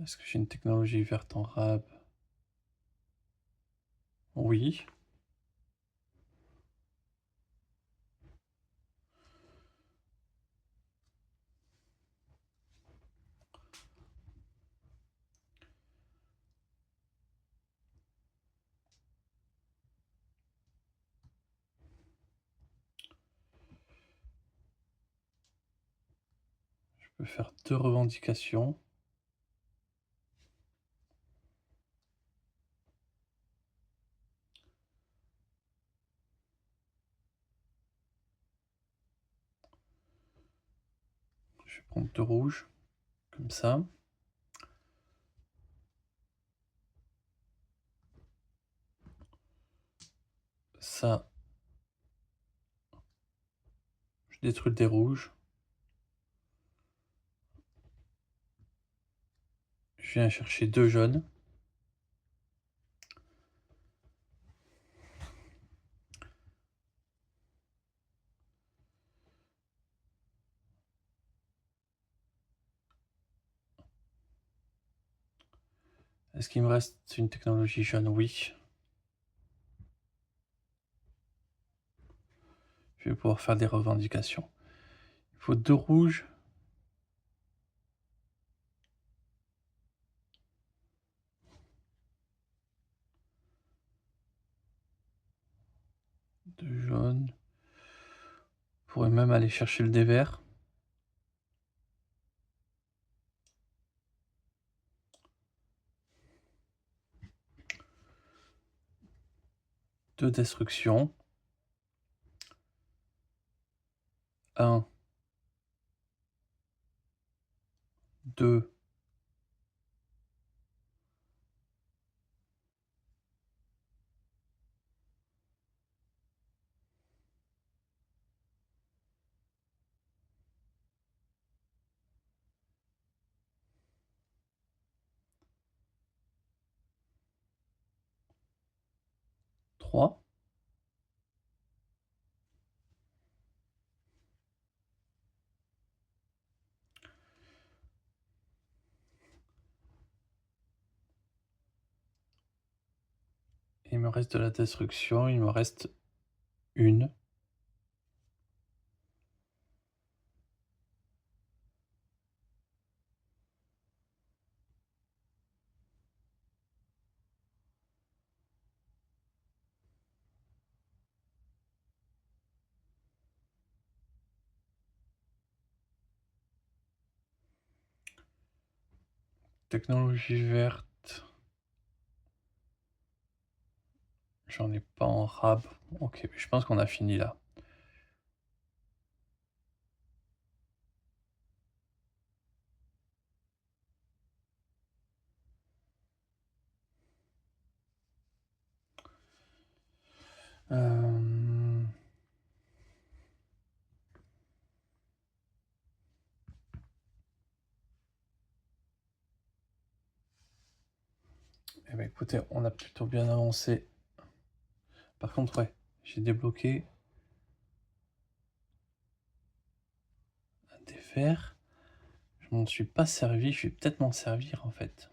Est-ce que j'ai une technologie verte en rab? Oui. Je peux faire 2 revendications. Je vais prendre 2 rouges, comme ça. Ça, je détruis le dé rouge. Je viens chercher 2 jaunes. Est-ce qu'il me reste une technologie jaune? Oui. Je vais pouvoir faire des revendications. Il faut 2 rouges. De jaune. Je pourrais même aller chercher le dé vert. Deux destructions. 1, 2, 3. me reste de la destruction, il me reste une. Technologie verte. J'en ai pas en rab. Ok, je pense qu'on a fini là. Eh ben écoutez, on a plutôt bien avancé. Par contre, ouais, j'ai débloqué des verres. Je m'en suis pas servi, je vais peut-être m'en servir en fait.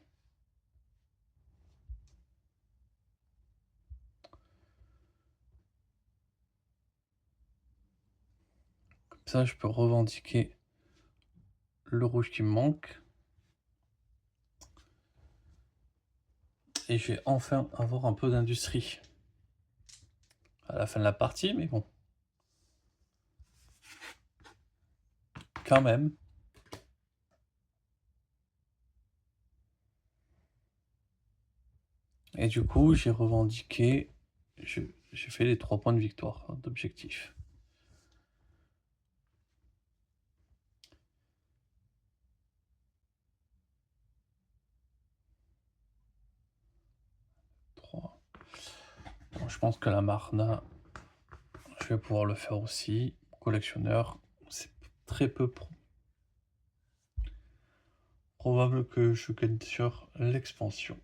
Comme ça, je peux revendiquer le rouge qui me manque. Et je vais enfin avoir un peu d'industrie. À la fin de la partie, mais bon. Quand même. Et du coup, j'ai revendiqué, j'ai fait les 3 points de victoire d'objectif. Bon, je pense que la Marna, je vais pouvoir le faire aussi. Collectionneur, c'est très peu probable que je gagne sur l'expansion.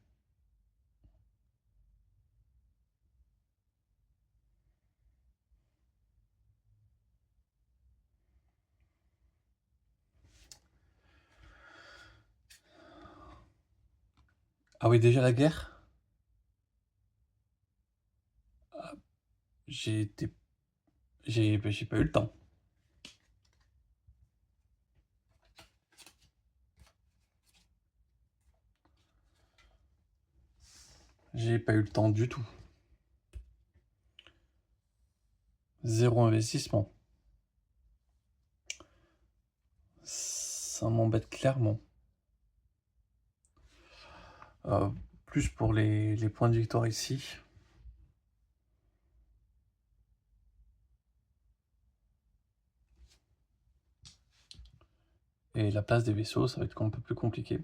Ah oui, déjà la guerre? J'ai été... J'ai pas eu le temps. J'ai pas eu le temps du tout. Zéro investissement. Ça m'embête clairement. Plus pour les points de victoire ici. Et la place des vaisseaux, ça va être un peu plus compliqué.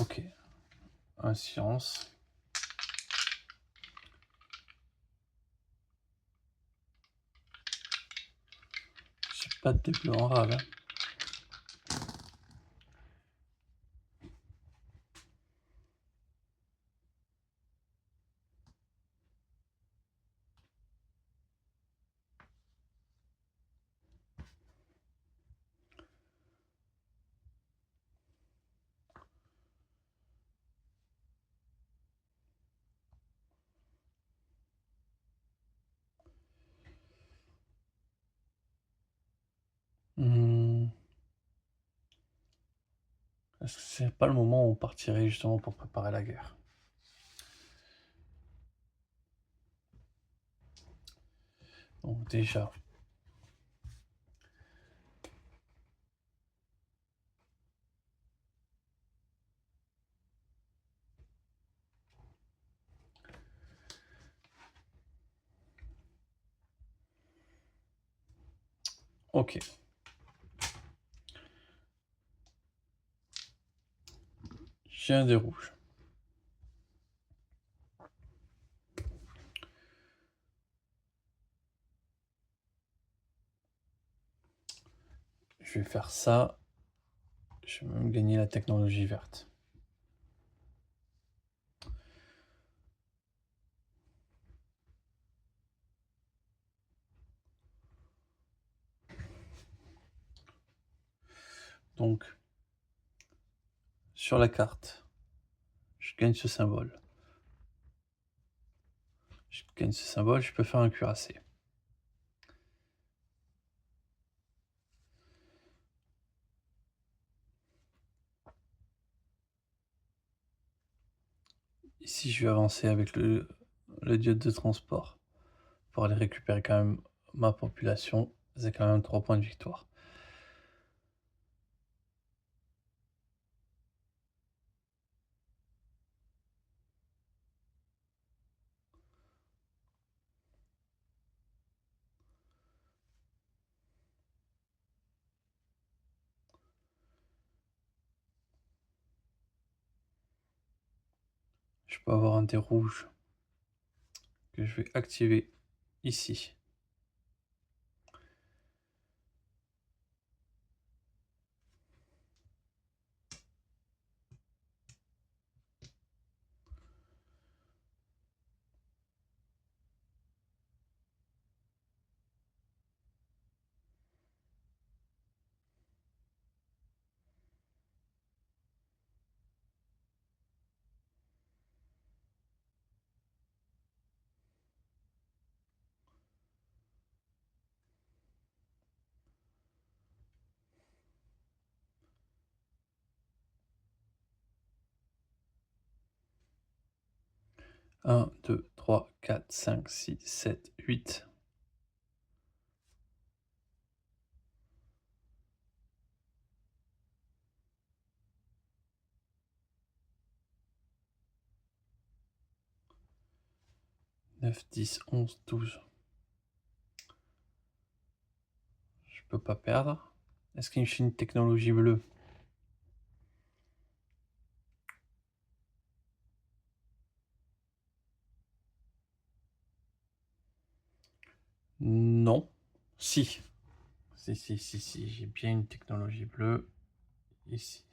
Ok. Un science. J'ai pas de déploiement rare. Est-ce que c'est pas le moment où on partirait justement pour préparer la guerre? Donc déjà. Ok. J'ai un des rouges. Je vais faire ça. Je vais même gagner la technologie verte. Donc, sur la carte, je gagne ce symbole. Je gagne ce symbole, je peux faire un cuirassé. Ici, je vais avancer avec le diode de transport pour aller récupérer quand même ma population. C'est quand même 3 points de victoire. Je peux avoir un dé rouge que je vais activer ici. Un, 2, 3, 4, 5, 6, 7, 8. « 9, 10, 11, 12. Je peux pas perdre. Est-ce qu'il me fait une technologie bleue? Non. Si. Si. J'ai bien une technologie bleue. Ici.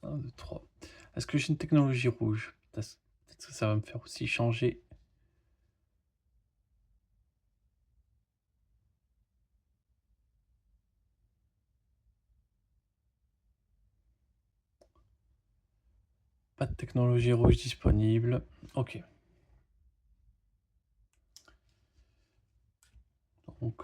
Un, 2, 3. Est-ce que j'ai une technologie rouge? Peut-être que ça va me faire aussi changer. Pas de technologie rouge disponible. Ok. Donc,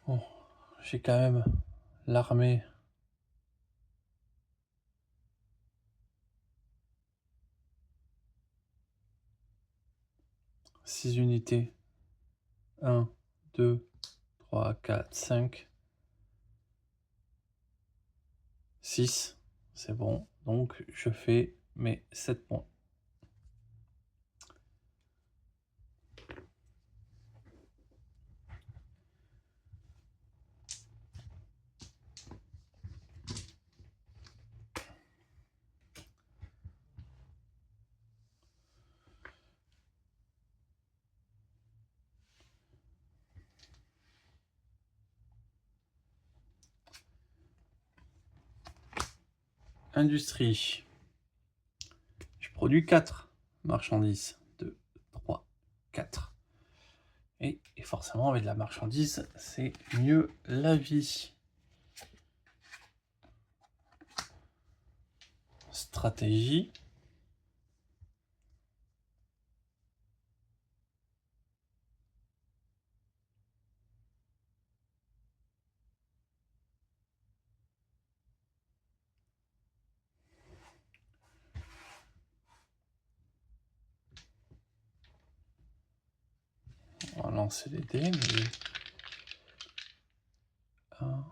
bon, j'ai quand même l'armée. Six unités. 1, 2, 3, 4, 5. 6. C'est bon. Donc, je fais mes 7 points. Industrie. Je produis 4 marchandises. 2, 3, 4. Et forcément, avec de la marchandise, c'est mieux la vie. Stratégie. On va lancer les dés. Mais... 1.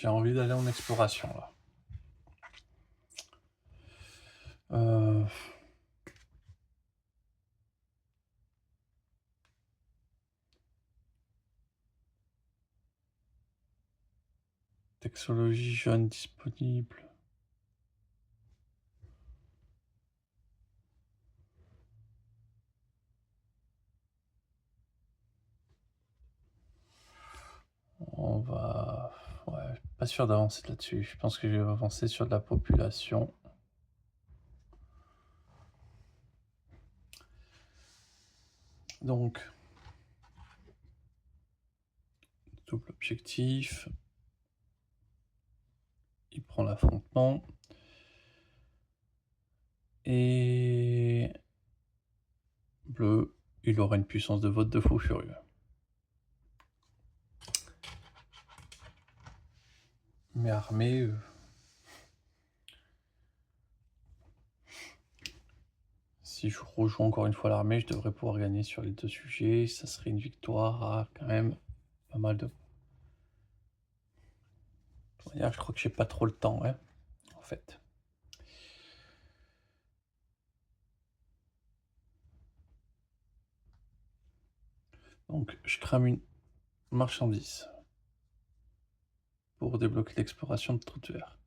J'ai envie d'aller en exploration là. Textologie jeune disponible. On va... Ouais, pas sûr d'avancer là-dessus. Je pense que je vais avancer sur de la population. Donc, double objectif. Il prend l'affrontement. Et bleu, il aura une puissance de vote de fou furieux. Mais armée... Si je rejoins encore une fois l'armée, je devrais pouvoir gagner sur les deux sujets. Ça serait une victoire à quand même pas mal de... Je crois que j'ai pas trop le temps, hein, en fait. Donc, je crame une marchandise pour débloquer l'exploration de trous de verre.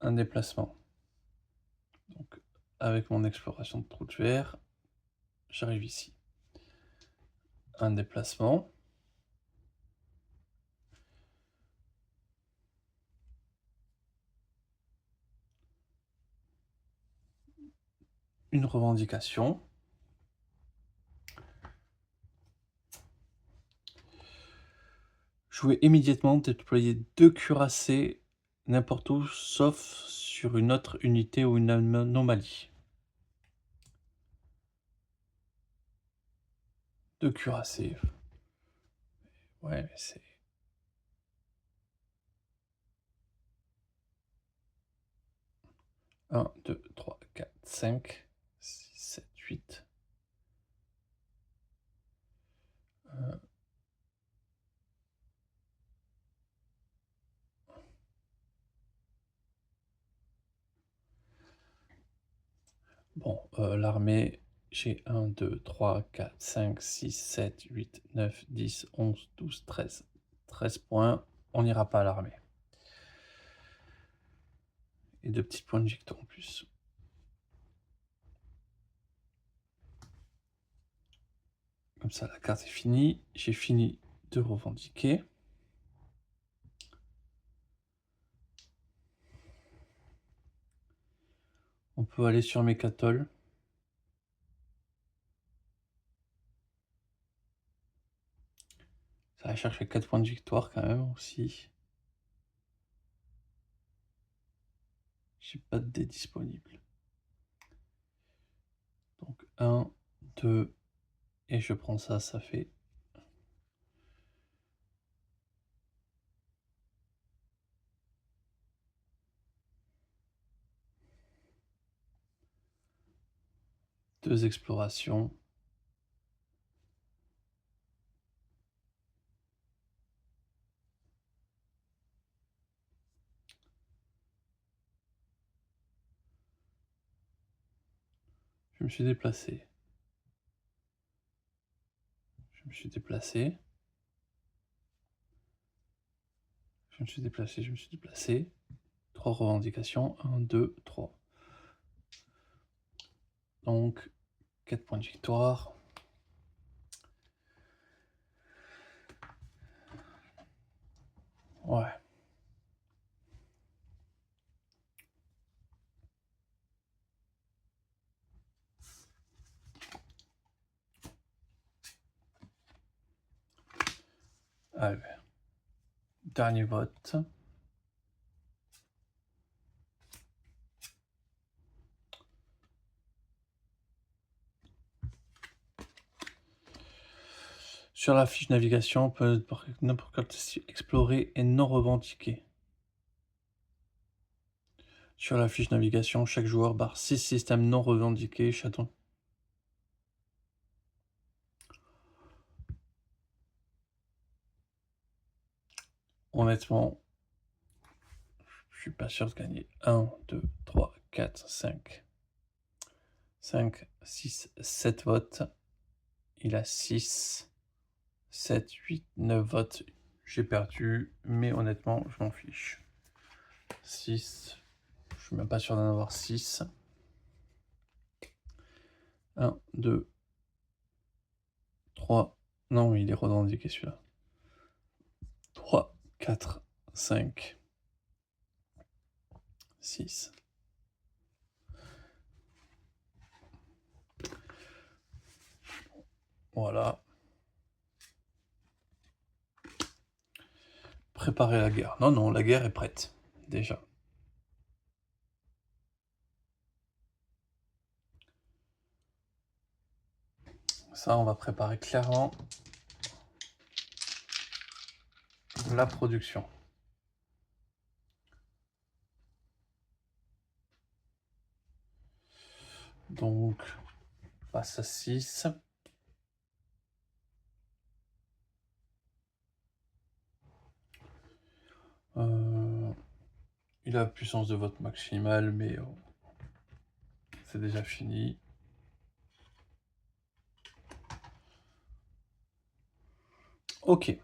Un déplacement. Donc, avec mon exploration de trous de verre, j'arrive ici. Un déplacement. Une revendication. Jouer immédiatement, déployer 2 cuirassés n'importe où, sauf sur une autre unité ou une anomalie. 2 cuirassés. Ouais, mais c'est... 1, 2, 3, 4, 5, 6, 7, 8. Bon, l'armée, j'ai 1, 2, 3, 4, 5, 6, 7, 8, 9, 10, 11, 12, 13. 13 points, on n'ira pas à l'armée. Et 2 petits points de victoire en plus. Comme ça, la carte est finie. J'ai fini de revendiquer. On peut aller sur Mécatol. Ça va chercher 4 points de victoire quand même aussi. J'ai pas de dés disponibles. Donc 1, 2, et je prends ça, ça fait... Deux explorations. Je me suis déplacé. Je me suis déplacé. Je me suis déplacé, je me suis déplacé. 3 revendications. 1, 2, 3. Donc, 4 points de victoire. Ouais. Allez. Dernier vote. Sur la fiche navigation, on peut n'importe quel test explorer et non revendiquer. Sur la fiche navigation, chaque joueur barre 6 systèmes non revendiqués. Chaton. honnêtement, je suis pas sûr de gagner. 1, 2, 3, 4, 5. 5, 6, 7 votes. Il a 6, 7, 8, 9 votes. J'ai perdu, mais honnêtement, je m'en fiche. 6, je suis même pas sûr d'en avoir 6. 1, 2, 3. Non, il est revendiqué celui-là. 3, 4, 5, 6. Voilà. Préparer la guerre. Non, non, la guerre est prête, déjà. Ça, on va préparer clairement la production. Donc, passe à 6. Il a puissance de vote maximale, mais c'est déjà fini. Ok.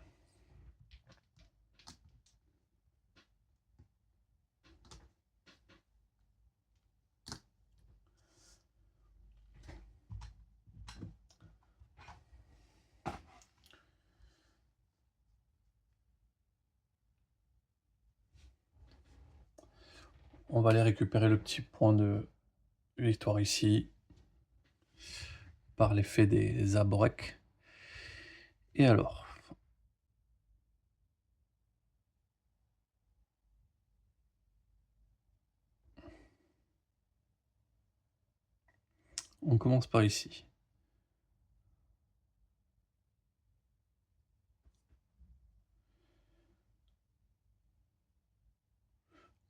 On va aller récupérer le petit point de victoire ici, par l'effet des abreks. Et alors, on commence par ici.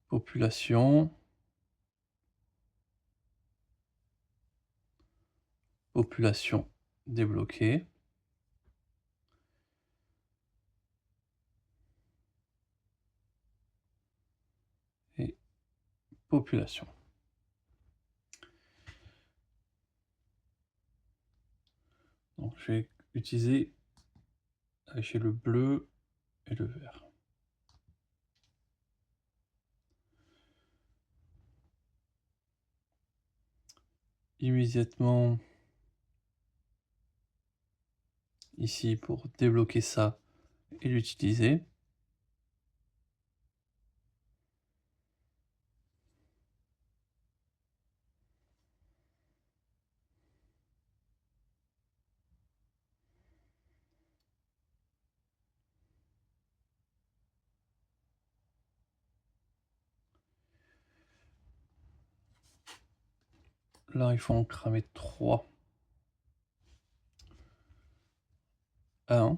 Population. Population débloquée. Et population. Donc je vais utiliser chez le bleu et le vert. Immédiatement ici pour débloquer ça et l'utiliser. Là, il faut en cramer 3. 1,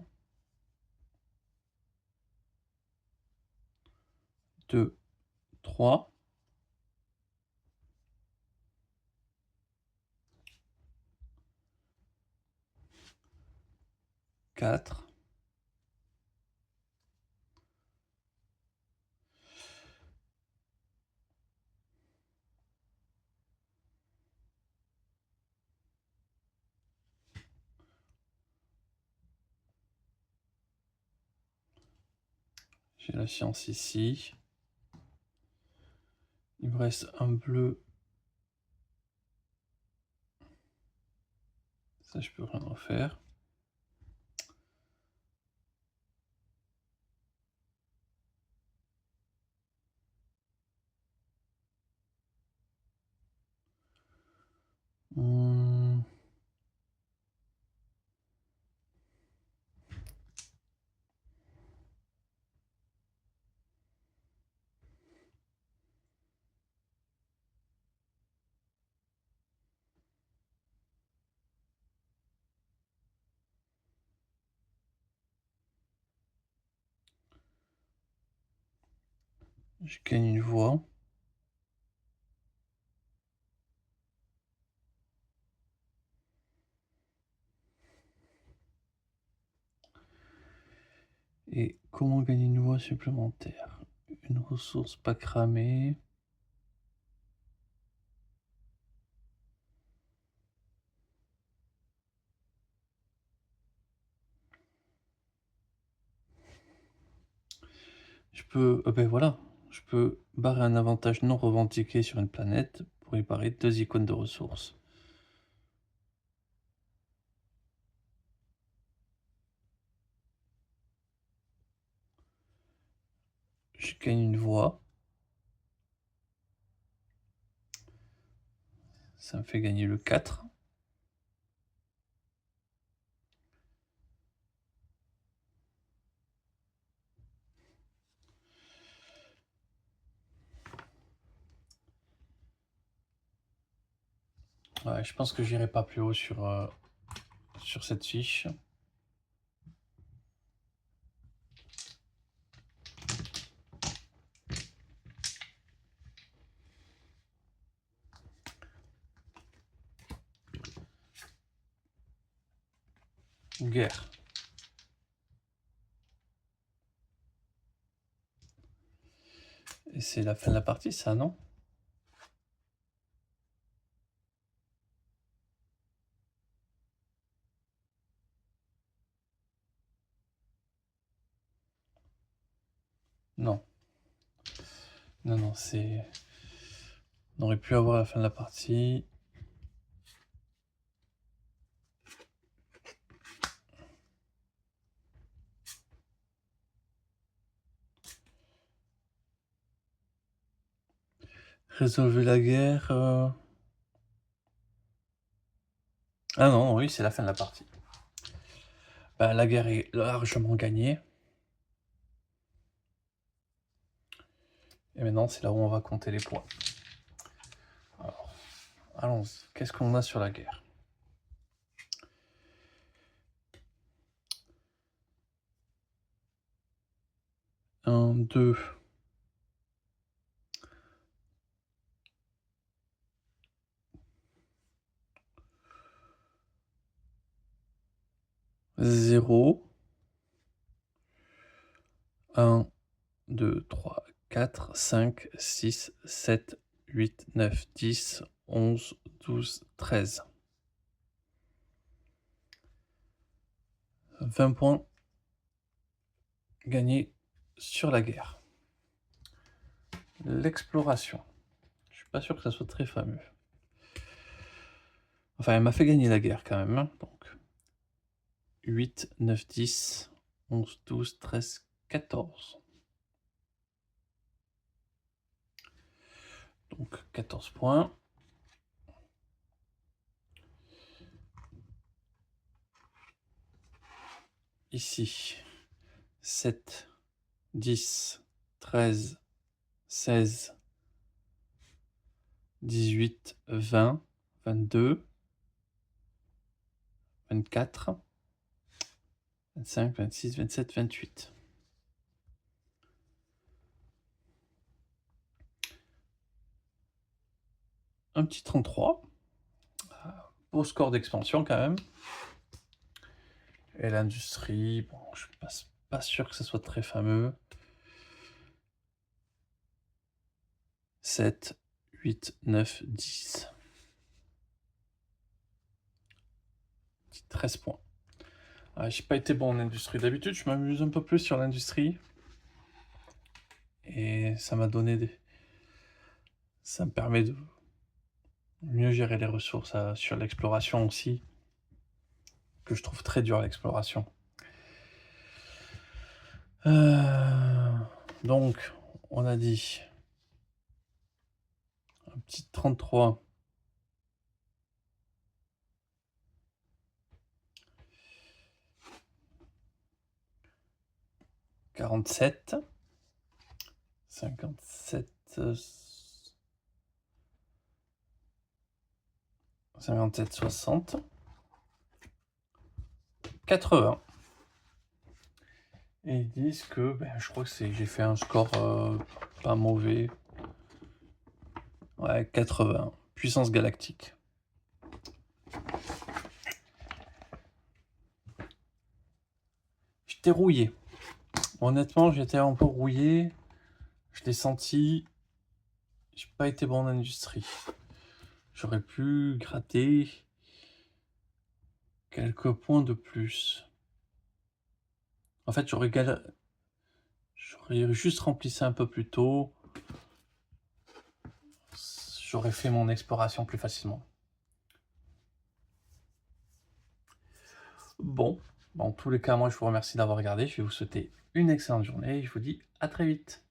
2, 3. 4. J'ai la science ici. Il me reste un bleu. Ça, je peux rien en faire. Je gagne une voix. Et Comment gagner une voie supplémentaire? Une ressource pas cramée. Je peux, ben voilà, je peux barrer un avantage non revendiqué sur une planète pour y barrer 2 icônes de ressources. Je gagne une voie. Ça me fait gagner le 4. Ouais, je pense que j'irai pas plus haut sur cette fiche. Guerre. Et c'est la fin de la partie, ça, non? Non. Non, non, c'est... On aurait pu avoir la fin de la partie. Résolvez la guerre. Ah non, oui, c'est la fin de la partie. Bah, la guerre est largement gagnée. Et maintenant, c'est là où on va compter les points. Alors, allons-y. Qu'est-ce qu'on a sur la guerre? Un, 2. 0. 1, 2, 3, 4, 5, 6, 7, 8, 9, 10, 11, 12, 13. 20 points gagnés sur la guerre. L'exploration. Je suis pas sûr que ça soit très fameux. Enfin, elle m'a fait gagner la guerre quand même. Hein. Donc, 8, 9, 10, 11, 12, 13, 14. Donc, 14 points. Ici, 7, 10, 13, 16, 18, 20, 22, 24, 25, 26, 27, 28. Un petit 33. Beau score d'expansion quand même. Et l'industrie, bon, je ne suis pas sûr que ce soit très fameux. 7, 8, 9, 10. 13 points. Ah, j'ai pas été bon en industrie. D'habitude, je m'amuse un peu plus sur l'industrie. Et ça m'a donné des... Ça me permet de mieux gérer les ressources sur l'exploration aussi. Que je trouve très dur l'exploration. Donc, on a dit un petit 33. 47. 57. 57, 60. 80. Et ils disent que, je crois que j'ai fait un score pas mauvais. Ouais, 80. Puissance galactique. Je t'ai rouillé. Honnêtement, j'étais un peu rouillé. Je l'ai senti. J'ai pas été bon en industrie. J'aurais pu gratter quelques points de plus. En fait, j'aurais juste rempli ça un peu plus tôt. J'aurais fait mon exploration plus facilement. Bon, dans tous les cas, moi je vous remercie d'avoir regardé. Je vais vous souhaiter une excellente journée et je vous dis à très vite.